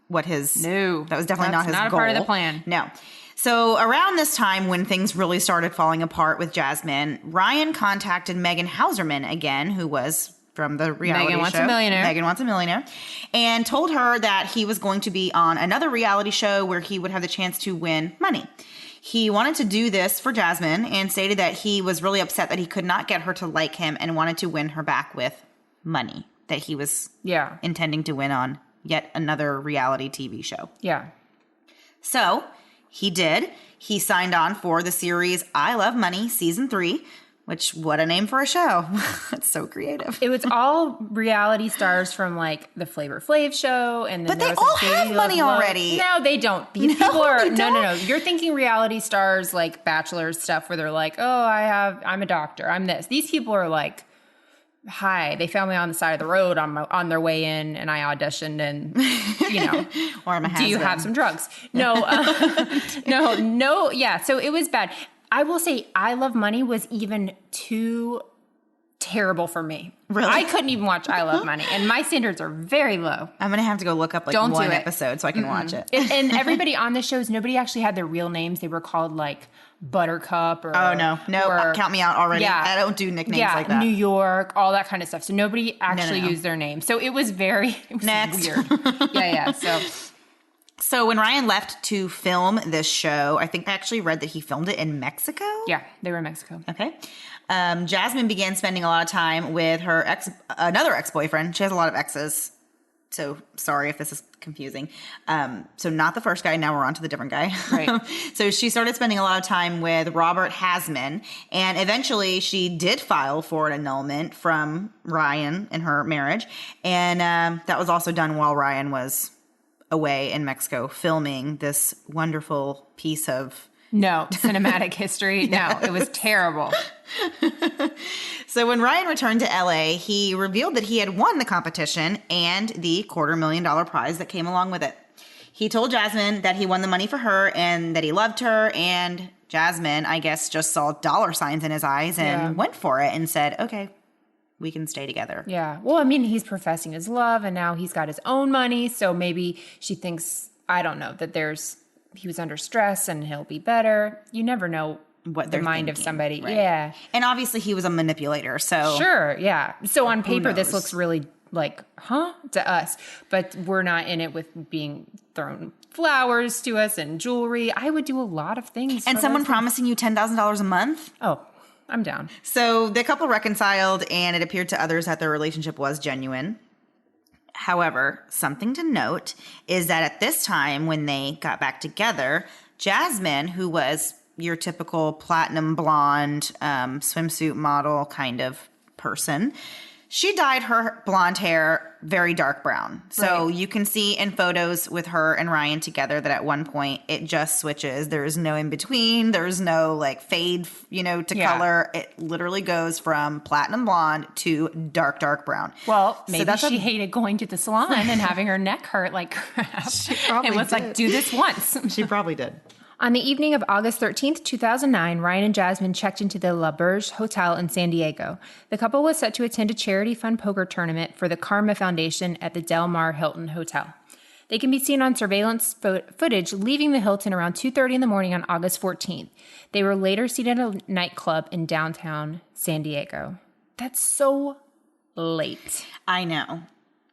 what his that was definitely not his goal. Not a part of the plan. No. So around this time when things really started falling apart with Jasmine, Ryan contacted Megan Hauserman again, who was from the reality Megan Wants show a Millionaire. Megan Wants a Millionaire, and told her that he was going to be on another reality show where he would have the chance to win money. He wanted to do this for Jasmine and stated that he was really upset that he could not get her to like him and wanted to win her back with money that he was intending to win on yet another reality TV show. Yeah. So he did. He signed on for the series I Love Money Season 3, which, what a name for a show. It's so creative. It was all reality stars from like the Flavor Flav show. And then but they all have money already. No, they don't. These people are, no. You're thinking reality stars like Bachelor stuff where they're like, oh, I'm a doctor. I'm this. These people are like, hi, they found me on the side of the road on their way in, and I auditioned, and or I'm a do you have some drugs? No, no. Yeah, so it was bad. I will say, I Love Money was even too terrible for me. Really? I couldn't even watch I Love Money, and my standards are very low. I'm gonna have to go look up one episode so I can watch it. And everybody on the shows, nobody actually had their real names. They were called like Buttercup or count me out already. Yeah, I don't do nicknames like that. New York, all that kind of stuff. So nobody actually used their name. So it was weird. Yeah. So when Ryan left to film this show, I think I actually read that he filmed it in Mexico. Yeah, they were in Mexico. Okay. Jasmine began spending a lot of time with her another ex-boyfriend. She has a lot of exes. So sorry if this is confusing. So not the first guy. Now we're on to the different guy. Right. So she started spending a lot of time with Robert Hasman. And eventually she did file for an annulment from Ryan in her marriage. And that was also done while Ryan was away in Mexico filming this wonderful piece of cinematic history. No, it was terrible. So when Ryan returned to LA, he revealed that he had won the competition and the $250,000 prize that came along with it. He told Jasmine that he won the money for her and that he loved her, and Jasmine, I guess, just saw dollar signs in his eyes and went for it and said, okay, we can stay together. Yeah. Well, I mean, he's professing his love and now he's got his own money. So maybe she thinks, I don't know, that he was under stress and he'll be better. You never know what the mind of somebody. Right. Yeah. And obviously he was a manipulator. So sure. Yeah. So on paper, this looks really like, to us, but we're not in it with being thrown flowers to us and jewelry. I would do a lot of things. And someone promising you $10,000 a month. Oh, I'm down. So the couple reconciled, and it appeared to others that their relationship was genuine. However, something to note is that at this time when they got back together, Jasmine, who was your typical platinum blonde swimsuit model kind of person, she dyed her blonde hair very dark brown. So you can see in photos with her and Ryan together that at one point it just switches. There's no in between. There's no like fade, to color. It literally goes from platinum blonde to dark, dark brown. Well, maybe she hated going to the salon and having her neck hurt like crap. She probably and was did. Like, do this once. She probably did. On the evening of August 13th, 2009, Ryan and Jasmine checked into the La Berge Hotel in San Diego. The couple was set to attend a charity fun poker tournament for the Karma Foundation at the Del Mar Hilton Hotel. They can be seen on surveillance footage leaving the Hilton around 2:30 in the morning on August 14th. They were later seen at a nightclub in downtown San Diego. That's so late. I know.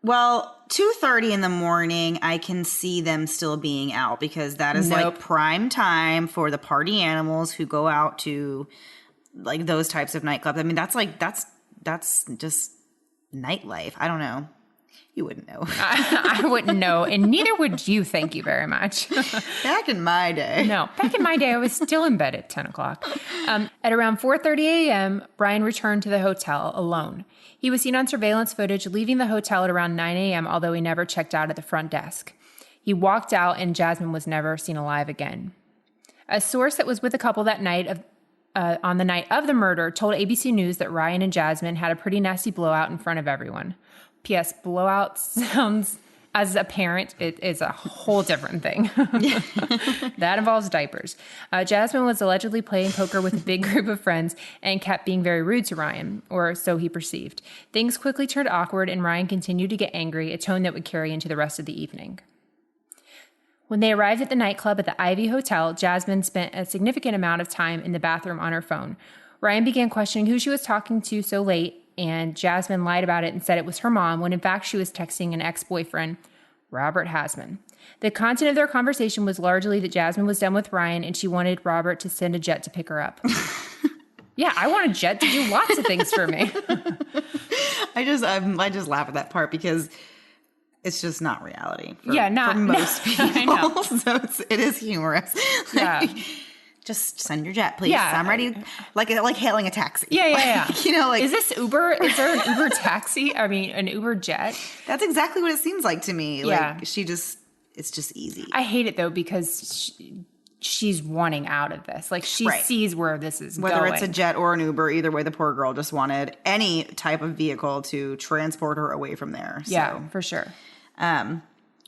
Well, 2:30 in the morning, I can see them still being out because that is like prime time for the party animals who go out to like those types of nightclubs. I mean, that's just nightlife. I don't know. You wouldn't know. I wouldn't know, and neither would you. Thank you very much. Back in my day. No, back in my day, I was still in bed at 10 o'clock. At around 4:30 a.m., Ryan returned to the hotel alone. He was seen on surveillance footage leaving the hotel at around 9 a.m., although he never checked out at the front desk. He walked out, and Jasmine was never seen alive again. A source that was with the couple that night on the night of the murder told ABC News that Ryan and Jasmine had a pretty nasty blowout in front of everyone. P.S. Blowout sounds, as a parent, it is a whole different thing. That involves diapers. Jasmine was allegedly playing poker with a big group of friends and kept being very rude to Ryan, or so he perceived. Things quickly turned awkward, and Ryan continued to get angry, a tone that would carry into the rest of the evening. When they arrived at the nightclub at the Ivy Hotel, Jasmine spent a significant amount of time in the bathroom on her phone. Ryan began questioning who she was talking to so late, and Jasmine lied about it and said it was her mom, when in fact she was texting an ex-boyfriend, Robert Hasman. The content of their conversation was largely that Jasmine was done with Ryan and she wanted Robert to send a jet to pick her up. Yeah, I want a jet to do lots of things for me. I just laugh at that part because it's just not reality for, not for most people. I know. So it is humorous. Yeah. Just send your jet, please. Yeah. I'm ready. Like hailing a taxi. Yeah. You know, like, is this Uber? Is there an Uber taxi? I mean, an Uber jet? That's exactly what it seems like to me. Yeah. Like it's just easy. I hate it though because she's wanting out of this. Like she sees where this is Whether going. it's a jet or an Uber, either way, the poor girl just wanted any type of vehicle to transport her away from there. So. Yeah, for sure.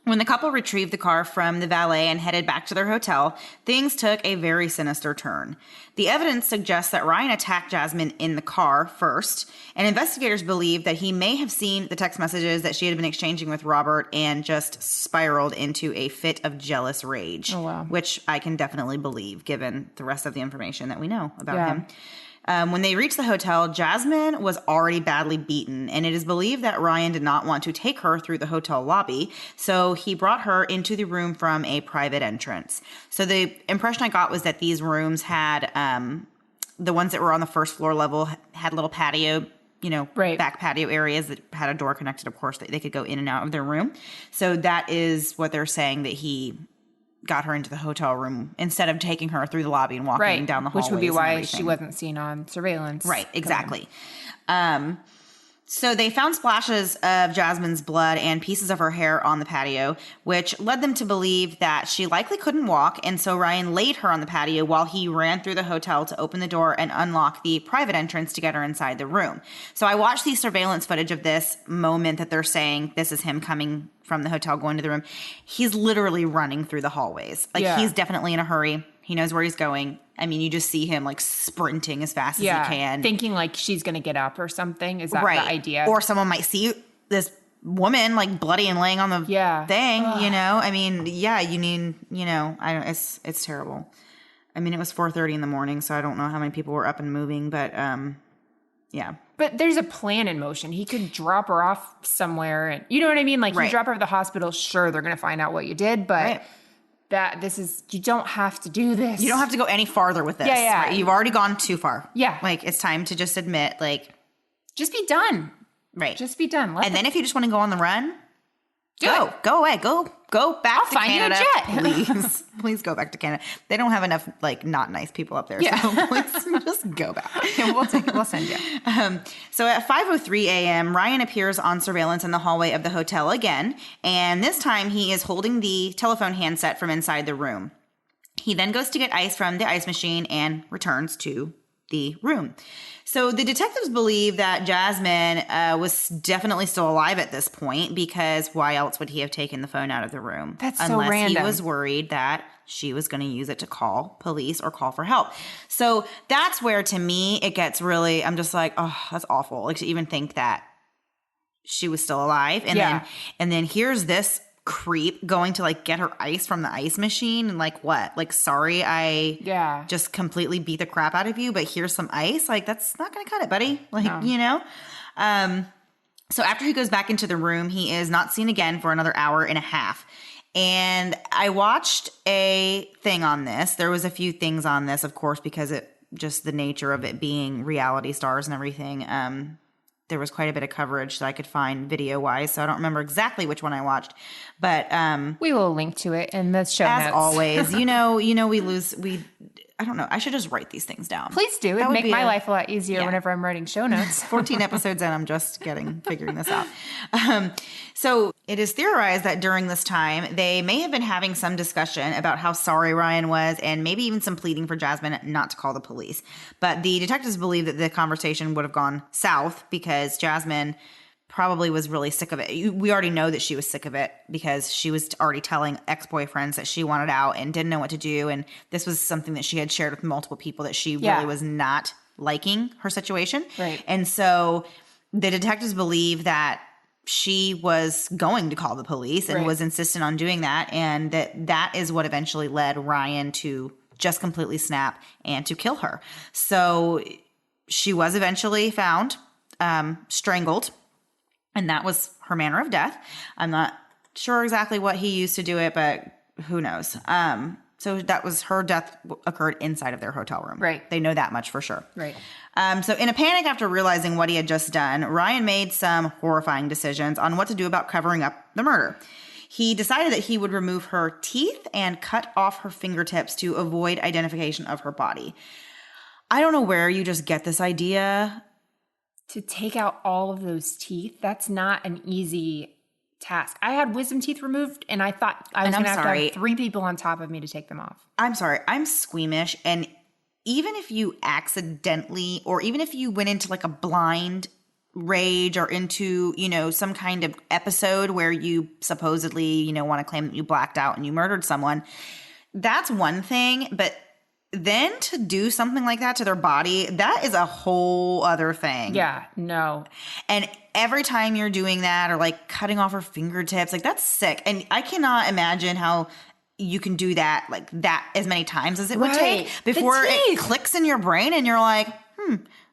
When the couple retrieved the car from the valet and headed back to their hotel, things took a very sinister turn. The evidence suggests that Ryan attacked Jasmine in the car first, and investigators believe that he may have seen the text messages that she had been exchanging with Robert and just spiraled into a fit of jealous rage. Oh, wow. Which I can definitely believe, given the rest of the information that we know about him. When they reached the hotel, Jasmine was already badly beaten, and it is believed that Ryan did not want to take her through the hotel lobby, so he brought her into the room from a private entrance. So the impression I got was that these rooms had, the ones that were on the first floor level had little patio, back patio areas that had a door connected, of course, that they could go in and out of their room. So that is what they're saying, that he got her into the hotel room instead of taking her through the lobby and walking down the hallways. Which would be why she wasn't seen on surveillance. Right, exactly. So they found splashes of Jasmine's blood and pieces of her hair on the patio, which led them to believe that she likely couldn't walk, and so Ryan laid her on the patio while he ran through the hotel to open the door and unlock the private entrance to get her inside the room. So I watched the surveillance footage of this moment that they're saying this is him coming from the hotel going to the room. He's literally running through the hallways. He's definitely in a hurry. He knows where he's going. I mean, you just see him like sprinting as fast as he can. Thinking like she's going to get up or something. Is that the idea? Or someone might see this woman like bloody and laying on the thing, I mean, you need, I don't, it's terrible. I mean, it was 4:30 in the morning, so I don't know how many people were up and moving, but yeah. But there's a plan in motion. He could drop her off somewhere and you know what I mean? Like you drop her at the hospital, sure, they're going to find out what you did, but you don't have to do this. You don't have to go any farther with this. Yeah. Right? You've already gone too far. Yeah. Like, it's time to just admit, like... Just be done. Right. Just be done. Then if you just want to go on the run, go away. Go back to Canada. I'll find you a jet. Please. Please go back to Canada. They don't have enough, like, not nice people up there. Yeah. So please just go back. We'll send you. So at 5:03 a.m., Ryan appears on surveillance in the hallway of the hotel again. And this time he is holding the telephone handset from inside the room. He then goes to get ice from the ice machine and returns to the room. So the detectives believe that Jasmine was definitely still alive at this point, because why else would he have taken the phone out of the room? That's so random. Unless he was worried that she was going to use it to call police or call for help. So that's where, to me, it gets really, I'm just like, oh, that's awful. Like, to even think that she was still alive. And then here's this creep going to like get her ice from the ice machine and like what? Like, sorry, I just completely beat the crap out of you, but here's some ice. Like, that's not going to cut it, buddy. Like, you know? So after he goes back into the room, he is not seen again for another hour and a half. And I watched a thing on this. There was a few things on this, of course, because just the nature of it being reality stars and everything. There was quite a bit of coverage that I could find video-wise, so I don't remember exactly which one I watched. But we will link to it in the show notes. As always, I don't know. I should just write these things down. Please do. It'd make my life a lot easier whenever I'm writing show notes. 14 episodes in, I'm just figuring this out. So it is theorized that during this time, they may have been having some discussion about how sorry Ryan was and maybe even some pleading for Jasmine not to call the police. But the detectives believe that the conversation would have gone south because Jasmine probably was really sick of it. We already know that she was sick of it because she was already telling ex-boyfriends that she wanted out and didn't know what to do. And this was something that she had shared with multiple people that she really was not liking her situation. Right. And so the detectives believe that she was going to call the police and was insistent on doing that. And that is what eventually led Ryan to just completely snap and to kill her. So she was eventually found strangled. And that was her manner of death. I'm not sure exactly what he used to do it, but who knows? So that was her death occurred inside of their hotel room. Right. They know that much for sure. Right. So in a panic after realizing what he had just done, Ryan made some horrifying decisions on what to do about covering up the murder. He decided that he would remove her teeth and cut off her fingertips to avoid identification of her body. I don't know where you just get this idea. To take out all of those teeth, that's not an easy task. I had wisdom teeth removed, and I thought I was going to have 3 people on top of me to take them off. I'm sorry. I'm squeamish, and even if you accidentally, or even if you went into like a blind rage or into, some kind of episode where you supposedly, want to claim that you blacked out and you murdered someone, that's one thing, but then to do something like that to their body, that is a whole other thing. Yeah, no. And every time you're doing that or like cutting off her fingertips, like that's sick. And I cannot imagine how you can do that like that as many times as it would take before it clicks in your brain and you're like,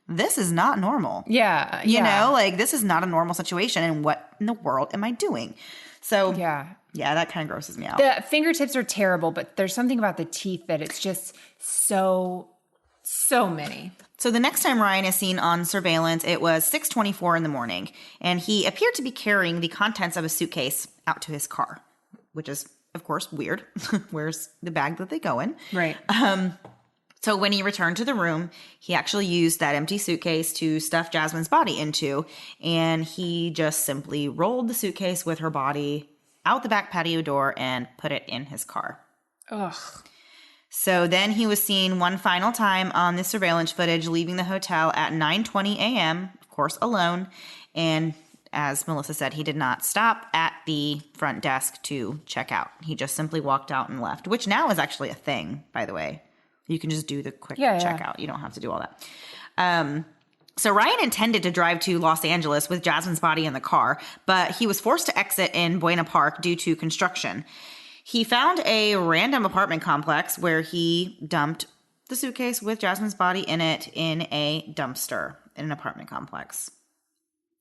this is not normal. Yeah. You know, like this is not a normal situation. And what in the world am I doing? So yeah, that kind of grosses me out. The fingertips are terrible, but there's something about the teeth that it's just so many. So the next time Ryan is seen on surveillance, it was 6:24 in the morning, and he appeared to be carrying the contents of a suitcase out to his car, which is, of course, weird. Where's the bag that they go in? Right. So when he returned to the room, he actually used that empty suitcase to stuff Jasmine's body into, and he just simply rolled the suitcase with her body out the back patio door and put it in his car. Ugh. So then he was seen one final time on the surveillance footage leaving the hotel at 9:20 a.m., of course, alone. And as Melissa said, he did not stop at the front desk to check out. He just simply walked out and left, which now is actually a thing, by the way. You can just do the quick checkout. You don't have to do all that. So Ryan intended to drive to Los Angeles with Jasmine's body in the car, but he was forced to exit in Buena Park due to construction. He found a random apartment complex where he dumped the suitcase with Jasmine's body in it in a dumpster in an apartment complex.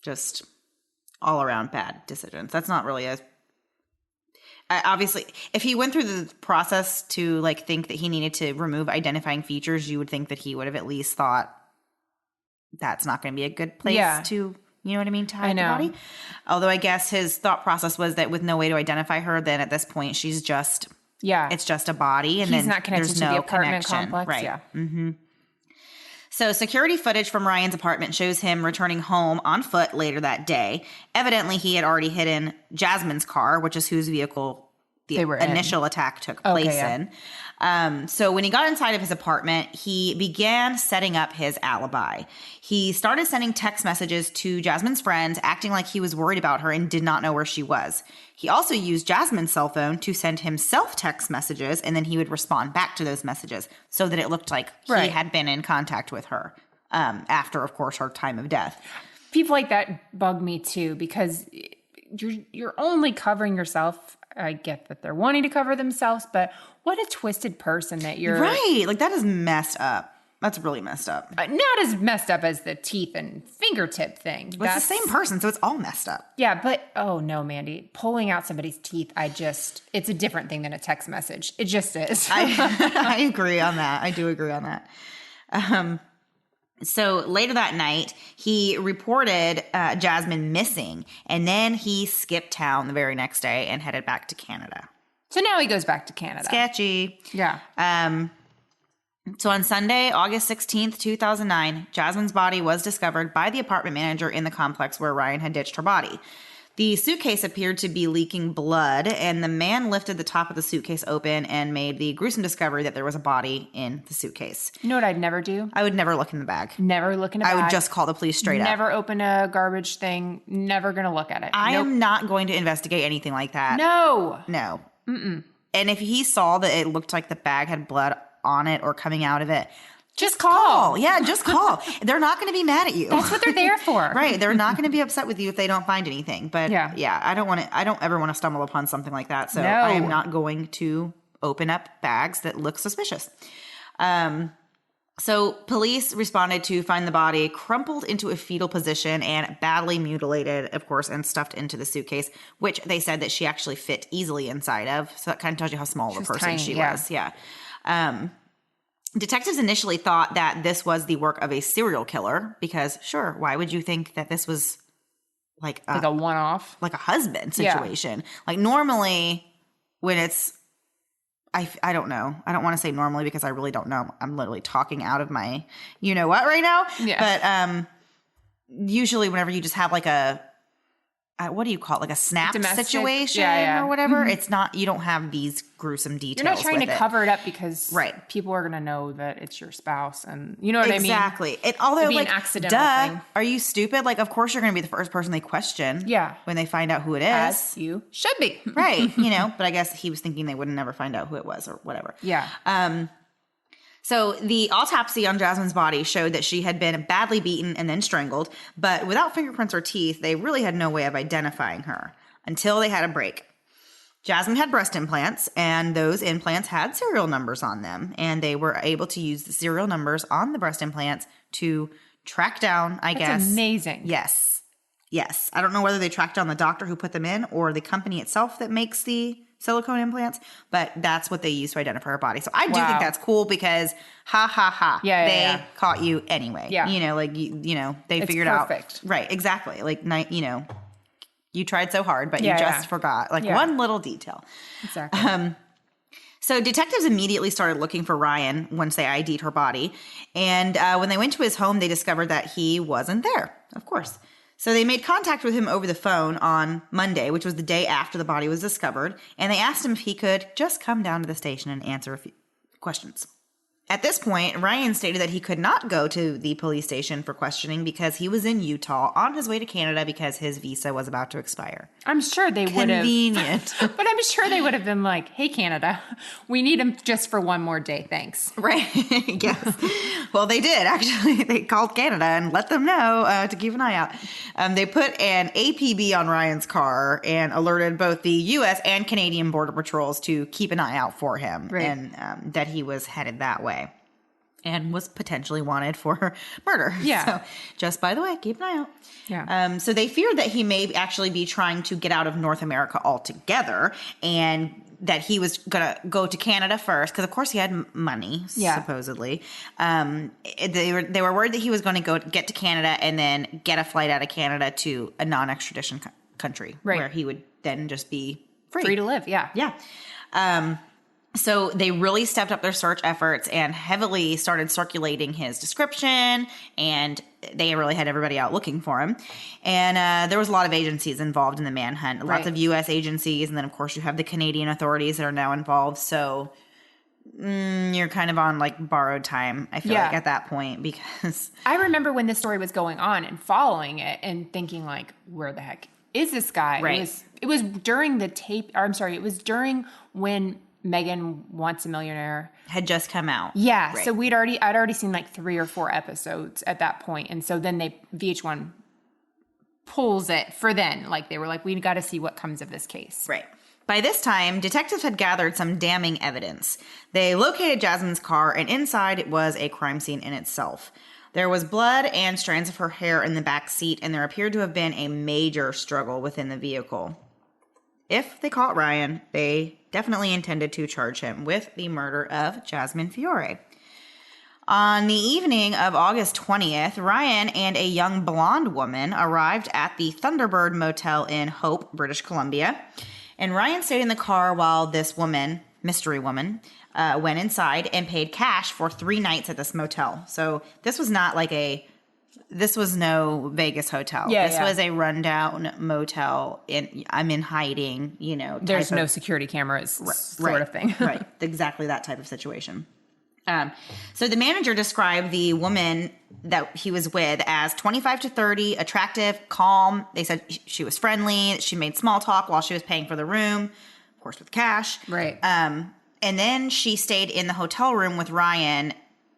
Just all around bad decisions. That's not really obviously, if he went through the process to like think that he needed to remove identifying features, you would think that he would have at least thought that's not going to be a good place to, you know what I mean, to hide the body. Although I guess his thought process was that with no way to identify her, then at this point she's just it's just a body, and he's then not connected there's to no the apartment connection. complex. Right. Yeah. Mm-hmm. So security footage from Ryan's apartment shows him returning home on foot later that day. Evidently, he had already hidden Jasmine's car, which is whose vehicle the initial attack took place in. So when he got inside of his apartment, he began setting up his alibi. He started sending text messages to Jasmine's friends, acting like he was worried about her and did not know where she was. He also used Jasmine's cell phone to send himself text messages, and then he would respond back to those messages so that it looked like he had been in contact with her after, of course, her time of death. People like that bug me too, because you're only covering yourself I get that they're wanting to cover themselves, but what a twisted person that you're. Right. Like, that is messed up. That's really messed up. Not as messed up as the teeth and fingertip thing. But it's the same person, so it's all messed up. Yeah, but oh no, Mandy, pulling out somebody's teeth, it's a different thing than a text message. It just is. I agree on that. I do agree on that. So later that night, he reported Jasmine missing, and then he skipped town the very next day and headed back to Canada. So now he goes back to Canada. Sketchy. Yeah. So on Sunday, August 16th, 2009, Jasmine's body was discovered by the apartment manager in the complex where Ryan had ditched her body. The suitcase appeared to be leaking blood, and the man lifted the top of the suitcase open and made the gruesome discovery that there was a body in the suitcase. You know what I'd never do? I would never look in the bag. Never look in a bag. I would just call the police straight up. Never open a garbage thing. Never going to look at it. I am not going to investigate anything like that. No. No. Mm-mm. And if he saw that it looked like the bag had blood on it or coming out of it, just call. Yeah, just call. They're not going to be mad at you. That's what they're there for. Right. They're not going to be upset with you if they don't find anything. But yeah, I don't ever want to stumble upon something like that. So no. I am not going to open up bags that look suspicious. So police responded to find the body crumpled into a fetal position and badly mutilated, of course, and stuffed into the suitcase, which they said that she actually fit easily inside of. So that kind of tells you how small of a person she was. Yeah. Detectives initially thought that this was the work of a serial killer because, sure, why would you think that this was like a one-off? Like a husband situation. Yeah. Like normally when it's, I don't know. I don't want to say normally because I really don't know. I'm literally talking out of my you-know-what right now. Yeah. But usually whenever you just have like a, what do you call it? Like a snap situation or whatever. Mm-hmm. It's not, you don't have these gruesome details. You're not trying to cover it up because right. people are going to know that it's your spouse and you know what I mean? Exactly. Although like, an accidental thing. Are you stupid? Like, of course you're going to be the first person they question. Yeah. When they find out who it is. As you should be. Right. But I guess he was thinking they would never find out who it was or whatever. Yeah. So the autopsy on Jasmine's body showed that she had been badly beaten and then strangled, but without fingerprints or teeth, they really had no way of identifying her until they had a break. Jasmine had breast implants, and those implants had serial numbers on them, and they were able to use the serial numbers on the breast implants to track down, I guess. That's amazing. Yes. I don't know whether they tracked down the doctor who put them in or the company itself that makes the silicone implants, but that's what they use to identify her body. So I do think that's cool because they caught you anyway. Yeah. They figured out. Right, exactly. Like, you tried so hard, but you just forgot one little detail. Exactly. So detectives immediately started looking for Ryan once they ID'd her body. And when they went to his home, they discovered that he wasn't there, of course. So they made contact with him over the phone on Monday, which was the day after the body was discovered, and they asked him if he could just come down to the station and answer a few questions. At this point, Ryan stated that he could not go to the police station for questioning because he was in Utah on his way to Canada because his visa was about to expire. I'm sure they would have. Convenient. But I'm sure they would have been like, hey, Canada, we need him just for one more day. Thanks. Right. Yes. Well, they did. Actually, they called Canada and let them know to keep an eye out. They put an APB on Ryan's car and alerted both the U.S. and Canadian Border Patrols to keep an eye out for him and that he was headed that way. And was potentially wanted for murder. Yeah. So just by the way, keep an eye out. Yeah. So they feared that he may actually be trying to get out of North America altogether and that he was going to go to Canada first because, of course, he had money, supposedly. They were worried that he was going to go get to Canada and then get a flight out of Canada to a non-extradition country where he would then just be free to live. Yeah. Yeah. So they really stepped up their search efforts and heavily started circulating his description, and they really had everybody out looking for him. And there was a lot of agencies involved in the manhunt, lots of U.S. agencies, and then, of course, you have the Canadian authorities that are now involved. So you're kind of on, like, borrowed time, I feel like, at that point, because... I remember when this story was going on and following it and thinking, like, where the heck is this guy? Right. It was during the tape... Or, I'm sorry, it was during when... Megan Wants a Millionaire had just come out. Yeah. Right. So I'd already seen like 3 or 4 episodes at that point. And so then VH1 pulls it for then. Like they were like, we got to see what comes of this case. Right. By this time, detectives had gathered some damning evidence. They located Jasmine's car, and inside it was a crime scene in itself. There was blood and strands of her hair in the back seat, and there appeared to have been a major struggle within the vehicle. If they caught Ryan, they definitely intended to charge him with the murder of Jasmine Fiore. On the evening of August 20th, Ryan and a young blonde woman arrived at the Thunderbird Motel in Hope, British Columbia. And Ryan stayed in the car while this woman, mystery woman, went inside and paid cash for 3 nights at this motel. So this was not like this was no Vegas hotel. This was a rundown motel. I'm in hiding, There's no security cameras sort of thing. Right. Exactly that type of situation. So the manager described the woman that he was with as 25 to 30, attractive, calm. They said she was friendly. She made small talk while she was paying for the room, of course, with cash. Right. And then she stayed in the hotel room with Ryan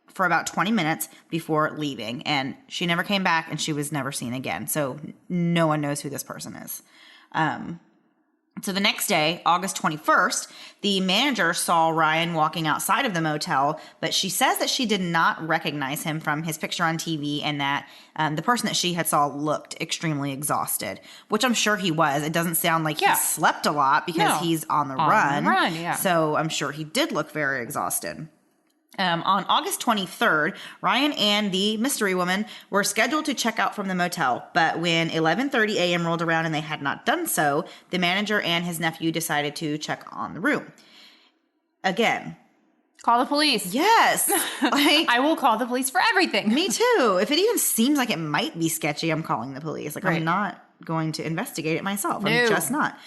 for about 20 minutes before leaving. And she never came back, and she was never seen again. So no one knows who this person is. So the next day, August 21st, the manager saw Ryan walking outside of the motel, but she says that she did not recognize him from his picture on TV, and that the person that she had saw looked extremely exhausted, which I'm sure he was. It doesn't sound like he slept a lot because he's on the run. So I'm sure he did look very exhausted. On August 23rd, Ryan and the mystery woman were scheduled to check out from the motel, but when 11:30 a.m. rolled around and they had not done so, the manager and his nephew decided to check on the room. Again. Call the police. Yes. I will call the police for everything. Me too. If it even seems like it might be sketchy, I'm calling the police. I'm not going to investigate it myself. I'm just not.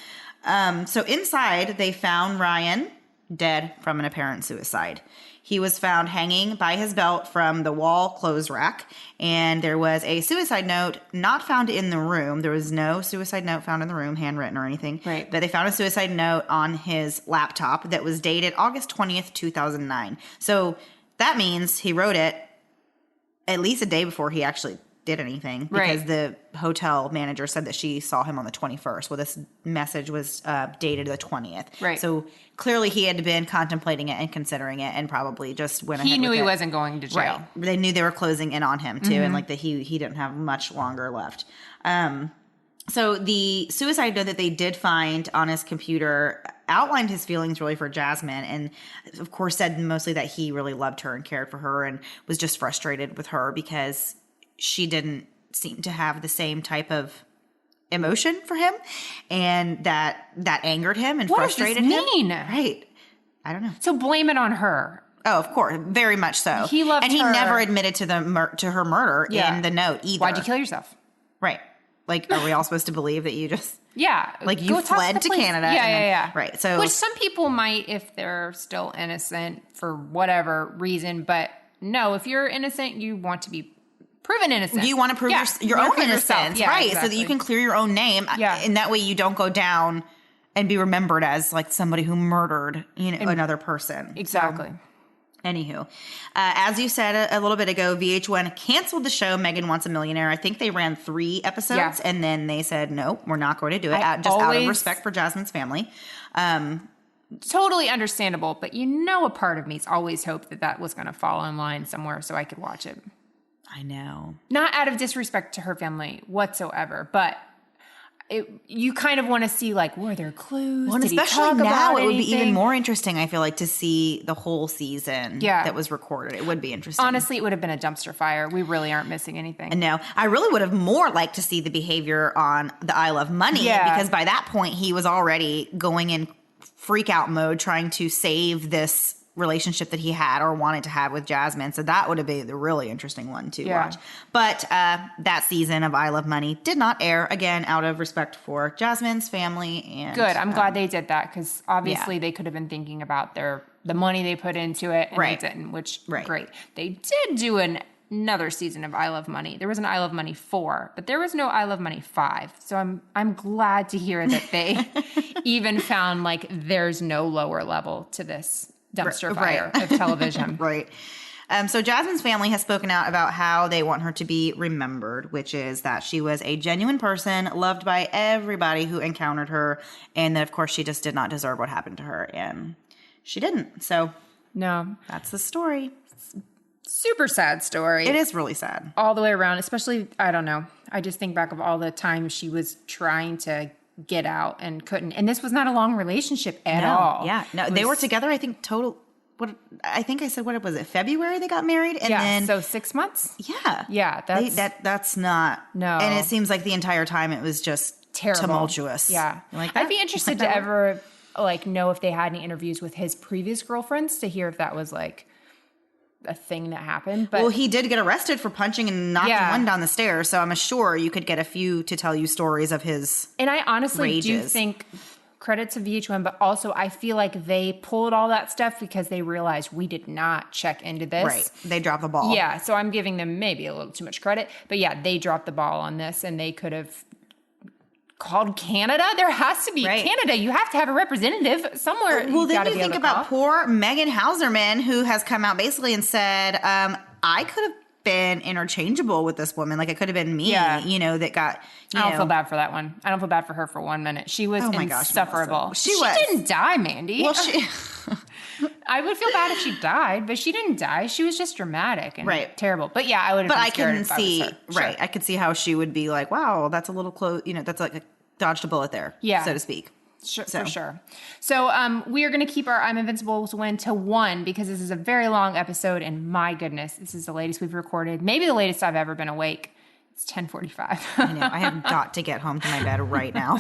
So inside, they found Ryan dead from an apparent suicide. He was found hanging by his belt from the wall clothes rack, and there was a suicide note not found in the room. There was no suicide note found in the room, handwritten or anything. Right. But they found a suicide note on his laptop that was dated August 20th, 2009. So that means he wrote it at least a day before he actually did anything, because the hotel manager said that she saw him on the 21st. Well, this message was dated the 20th. Right. So clearly he had been contemplating it and considering it, and probably just went ahead with it. He knew he wasn't going to jail. Right. They knew they were closing in on him too, and that he didn't have much longer left. So the suicide note that they did find on his computer outlined his feelings really for Jasmine, and of course said mostly that he really loved her and cared for her and was just frustrated with her because she didn't seem to have the same type of emotion for him, and that angered him and frustrated him. What does this mean? Right. I don't know. So blame it on her. Oh, of course. Very much so. He loved her. And he never admitted to her murder in the note either. Why'd you kill yourself? Right. Are we all supposed to believe that you just... Yeah. you fled to Canada. Yeah. Right. So... Which some people might if they're still innocent for whatever reason. But no, if you're innocent, you want to be proven innocent. You want to prove your own innocence. Yeah, right. exactly. So that you can clear your own name. Yeah. And that way you don't go down and be remembered as somebody who murdered another person. Exactly. So, anywho, as you said a little bit ago, VH1 canceled the show Megan Wants a Millionaire. I think they ran 3 episodes, and then they said, no, we're not going to do it, out of respect for Jasmine's family. Totally understandable, but a part of me's always hoped that was going to fall in line somewhere so I could watch it. I know. Not out of disrespect to her family whatsoever, but... you kind of want to see, were there clues? Well, and especially now, it would be even more interesting, I feel like, to see the whole season that was recorded. It would be interesting. Honestly, it would have been a dumpster fire. We really aren't missing anything. And no, I really would have more liked to see the behavior on the I Love Money, because by that point, he was already going in freak out mode, trying to save this relationship that he had or wanted to have with Jasmine. So that would have been the really interesting one to watch. But that season of I Love Money did not air, again, out of respect for Jasmine's family. And good. I'm glad they did that, because obviously they could have been thinking about the money they put into it, and they didn't, which great. They did do another season of I Love Money. There was an I Love Money 4, but there was no I Love Money 5. So I'm glad to hear that they even found there's no lower level to this dumpster fire of television. Right. So Jasmine's family has spoken out about how they want her to be remembered, which is that she was a genuine person, loved by everybody who encountered her, and that, of course, she just did not deserve what happened to her, and she didn't. So No. that's the story. Super sad story. It is really sad. All the way around, especially, I don't know. I just think back of all the times she was trying to get out and couldn't. And this was not a long relationship at all. Yeah. No, they were together, I think, I think I said, what was it? February they got married? And then, so 6 months? Yeah. Yeah. That's not. No. And it seems like the entire time it was just terrible. Tumultuous. Yeah. I'd be interested to ever know if they had any interviews with his previous girlfriends to hear if that was like a thing that happened. But well, he did get arrested for punching and knocking one down the stairs, so I'm sure you could get a few to tell you stories of his And I honestly do rages. think credit to VH1, but also I feel like they pulled all that stuff because they realized we did not check into this. Right. They dropped the ball. Yeah, so I'm giving them maybe a little too much credit. But yeah, they dropped the ball on this, and they could have called Canada. There has to be Canada. You have to have a representative somewhere. Well, then you think about poor Megan Hauserman, who has come out basically and said, I could have been interchangeable with this woman. Like, it could have been me, that got, I don't feel bad for that one. I don't feel bad for her for 1 minute. She was insufferable. She was. Didn't die, Mandy. Well, she... I would feel bad if she died, but she didn't die. She was just dramatic and terrible. But yeah, I would have been scared if I was her. Right. I could see how she would be like, wow, that's a little close. That's like a dodged a bullet there, so to speak. Sure, for sure. So we are going to keep our I'm Invincible's win to 1 because this is a very long episode, and my goodness, this is the latest we've recorded. Maybe the latest I've ever been awake. It's 10:45. I know. I have got to get home to my bed right now.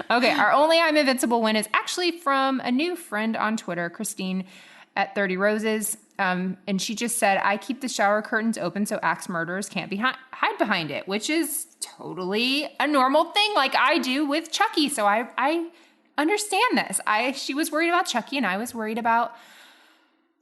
Okay, our only I'm Invincible win is actually from a new friend on Twitter, Christine at 30 Roses. And she just said, I keep the shower curtains open so axe murderers can't hide behind it, which is totally a normal thing like I do with Chucky. So I understand this. She was worried about Chucky and I was worried about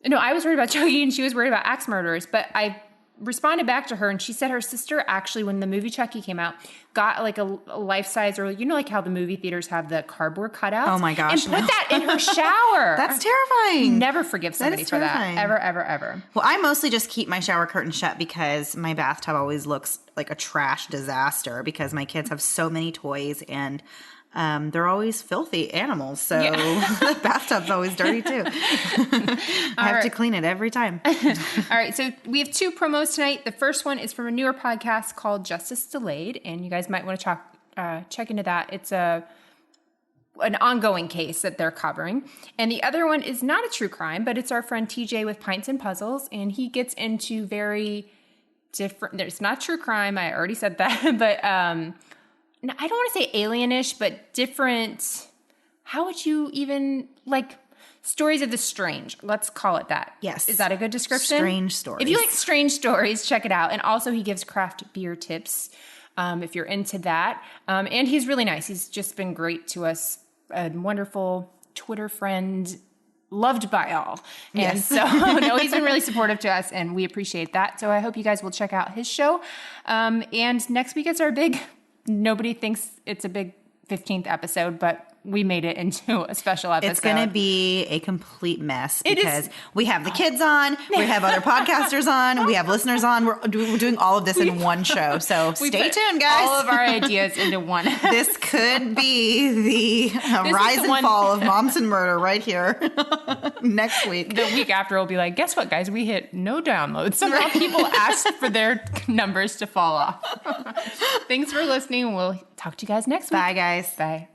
Chucky and she was worried about axe murderers. But I responded back to her and she said her sister actually, when the movie Chucky came out, got like a life-size, or like how the movie theaters have the cardboard cutouts. Oh my gosh. And put that in her shower. That's terrifying. Never forgive somebody for that. Ever, ever, ever. Well, I mostly just keep my shower curtain shut because my bathtub always looks like a trash disaster because my kids have so many toys and they're always filthy animals, so the bathtub's always dirty too. I have to clean it every time. All right, so we have 2 promos tonight. The first one is from a newer podcast called Justice Delayed, and you guys might want to check into that. It's an ongoing case that they're covering. And the other one is not a true crime, but it's our friend TJ with Pints and Puzzles, and he gets into very different. It's not true crime. I already said that, but I don't want to say alienish, but different. How would you even stories of the strange? Let's call it that. Yes. Is that a good description? Strange stories. If you like strange stories, check it out. And also he gives craft beer tips if you're into that. And he's really nice. He's just been great to us. A wonderful Twitter friend, loved by all. And so he's been really supportive to us and we appreciate that. So I hope you guys will check out his show. And next week it's our big... Nobody thinks it's a big 15th episode, but we made it into a special episode. It's going to be a complete mess because we have the kids on, we have other podcasters on, we have listeners on. We're doing all of this in one show. So stay tuned, guys. All of our ideas into one. This could be the rise and fall of Moms and Murder right here next week. The week after, we'll be like, guess what, guys? We hit no downloads. Somehow people asked for their numbers to fall off. Thanks for listening. We'll talk to you guys next week. Bye, guys. Bye.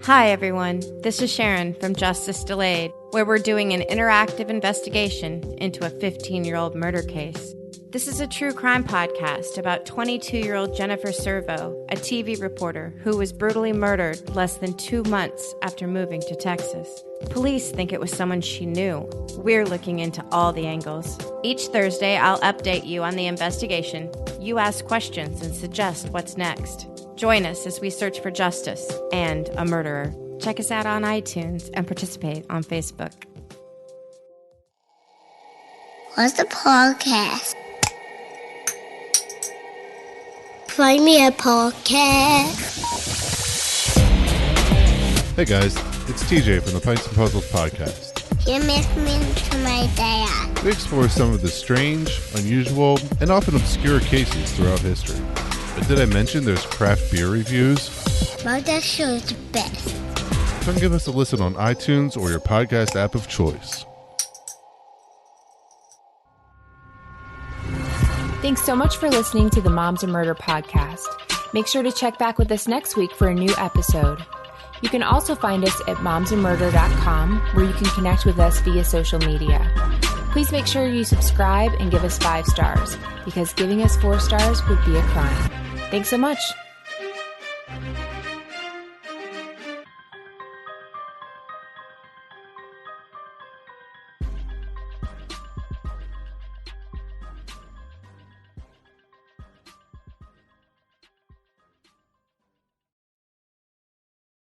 Hi, everyone. This is Sharon from Justice Delayed, where we're doing an interactive investigation into a 15-year-old murder case. This is a true crime podcast about 22-year-old Jennifer Servo, a TV reporter who was brutally murdered less than 2 months after moving to Texas. Police think it was someone she knew. We're looking into all the angles. Each Thursday, I'll update you on the investigation. You ask questions and suggest what's next. Join us as we search for justice and a murderer. Check us out on iTunes and participate on Facebook. What's the podcast? Play me a podcast. Hey guys, it's TJ from the Pints and Puzzles podcast. You make me into my dad. We explore some of the strange, unusual, and often obscure cases throughout history. But did I mention there's craft beer reviews? But that show is the best. Come give us a listen on iTunes or your podcast app of choice. Thanks so much for listening to the Moms and Murder podcast. Make sure to check back with us next week for a new episode. You can also find us at momsandmurder.com, where you can connect with us via social media. Please make sure you subscribe and give us 5 stars, because giving us 4 stars would be a crime. Thanks so much.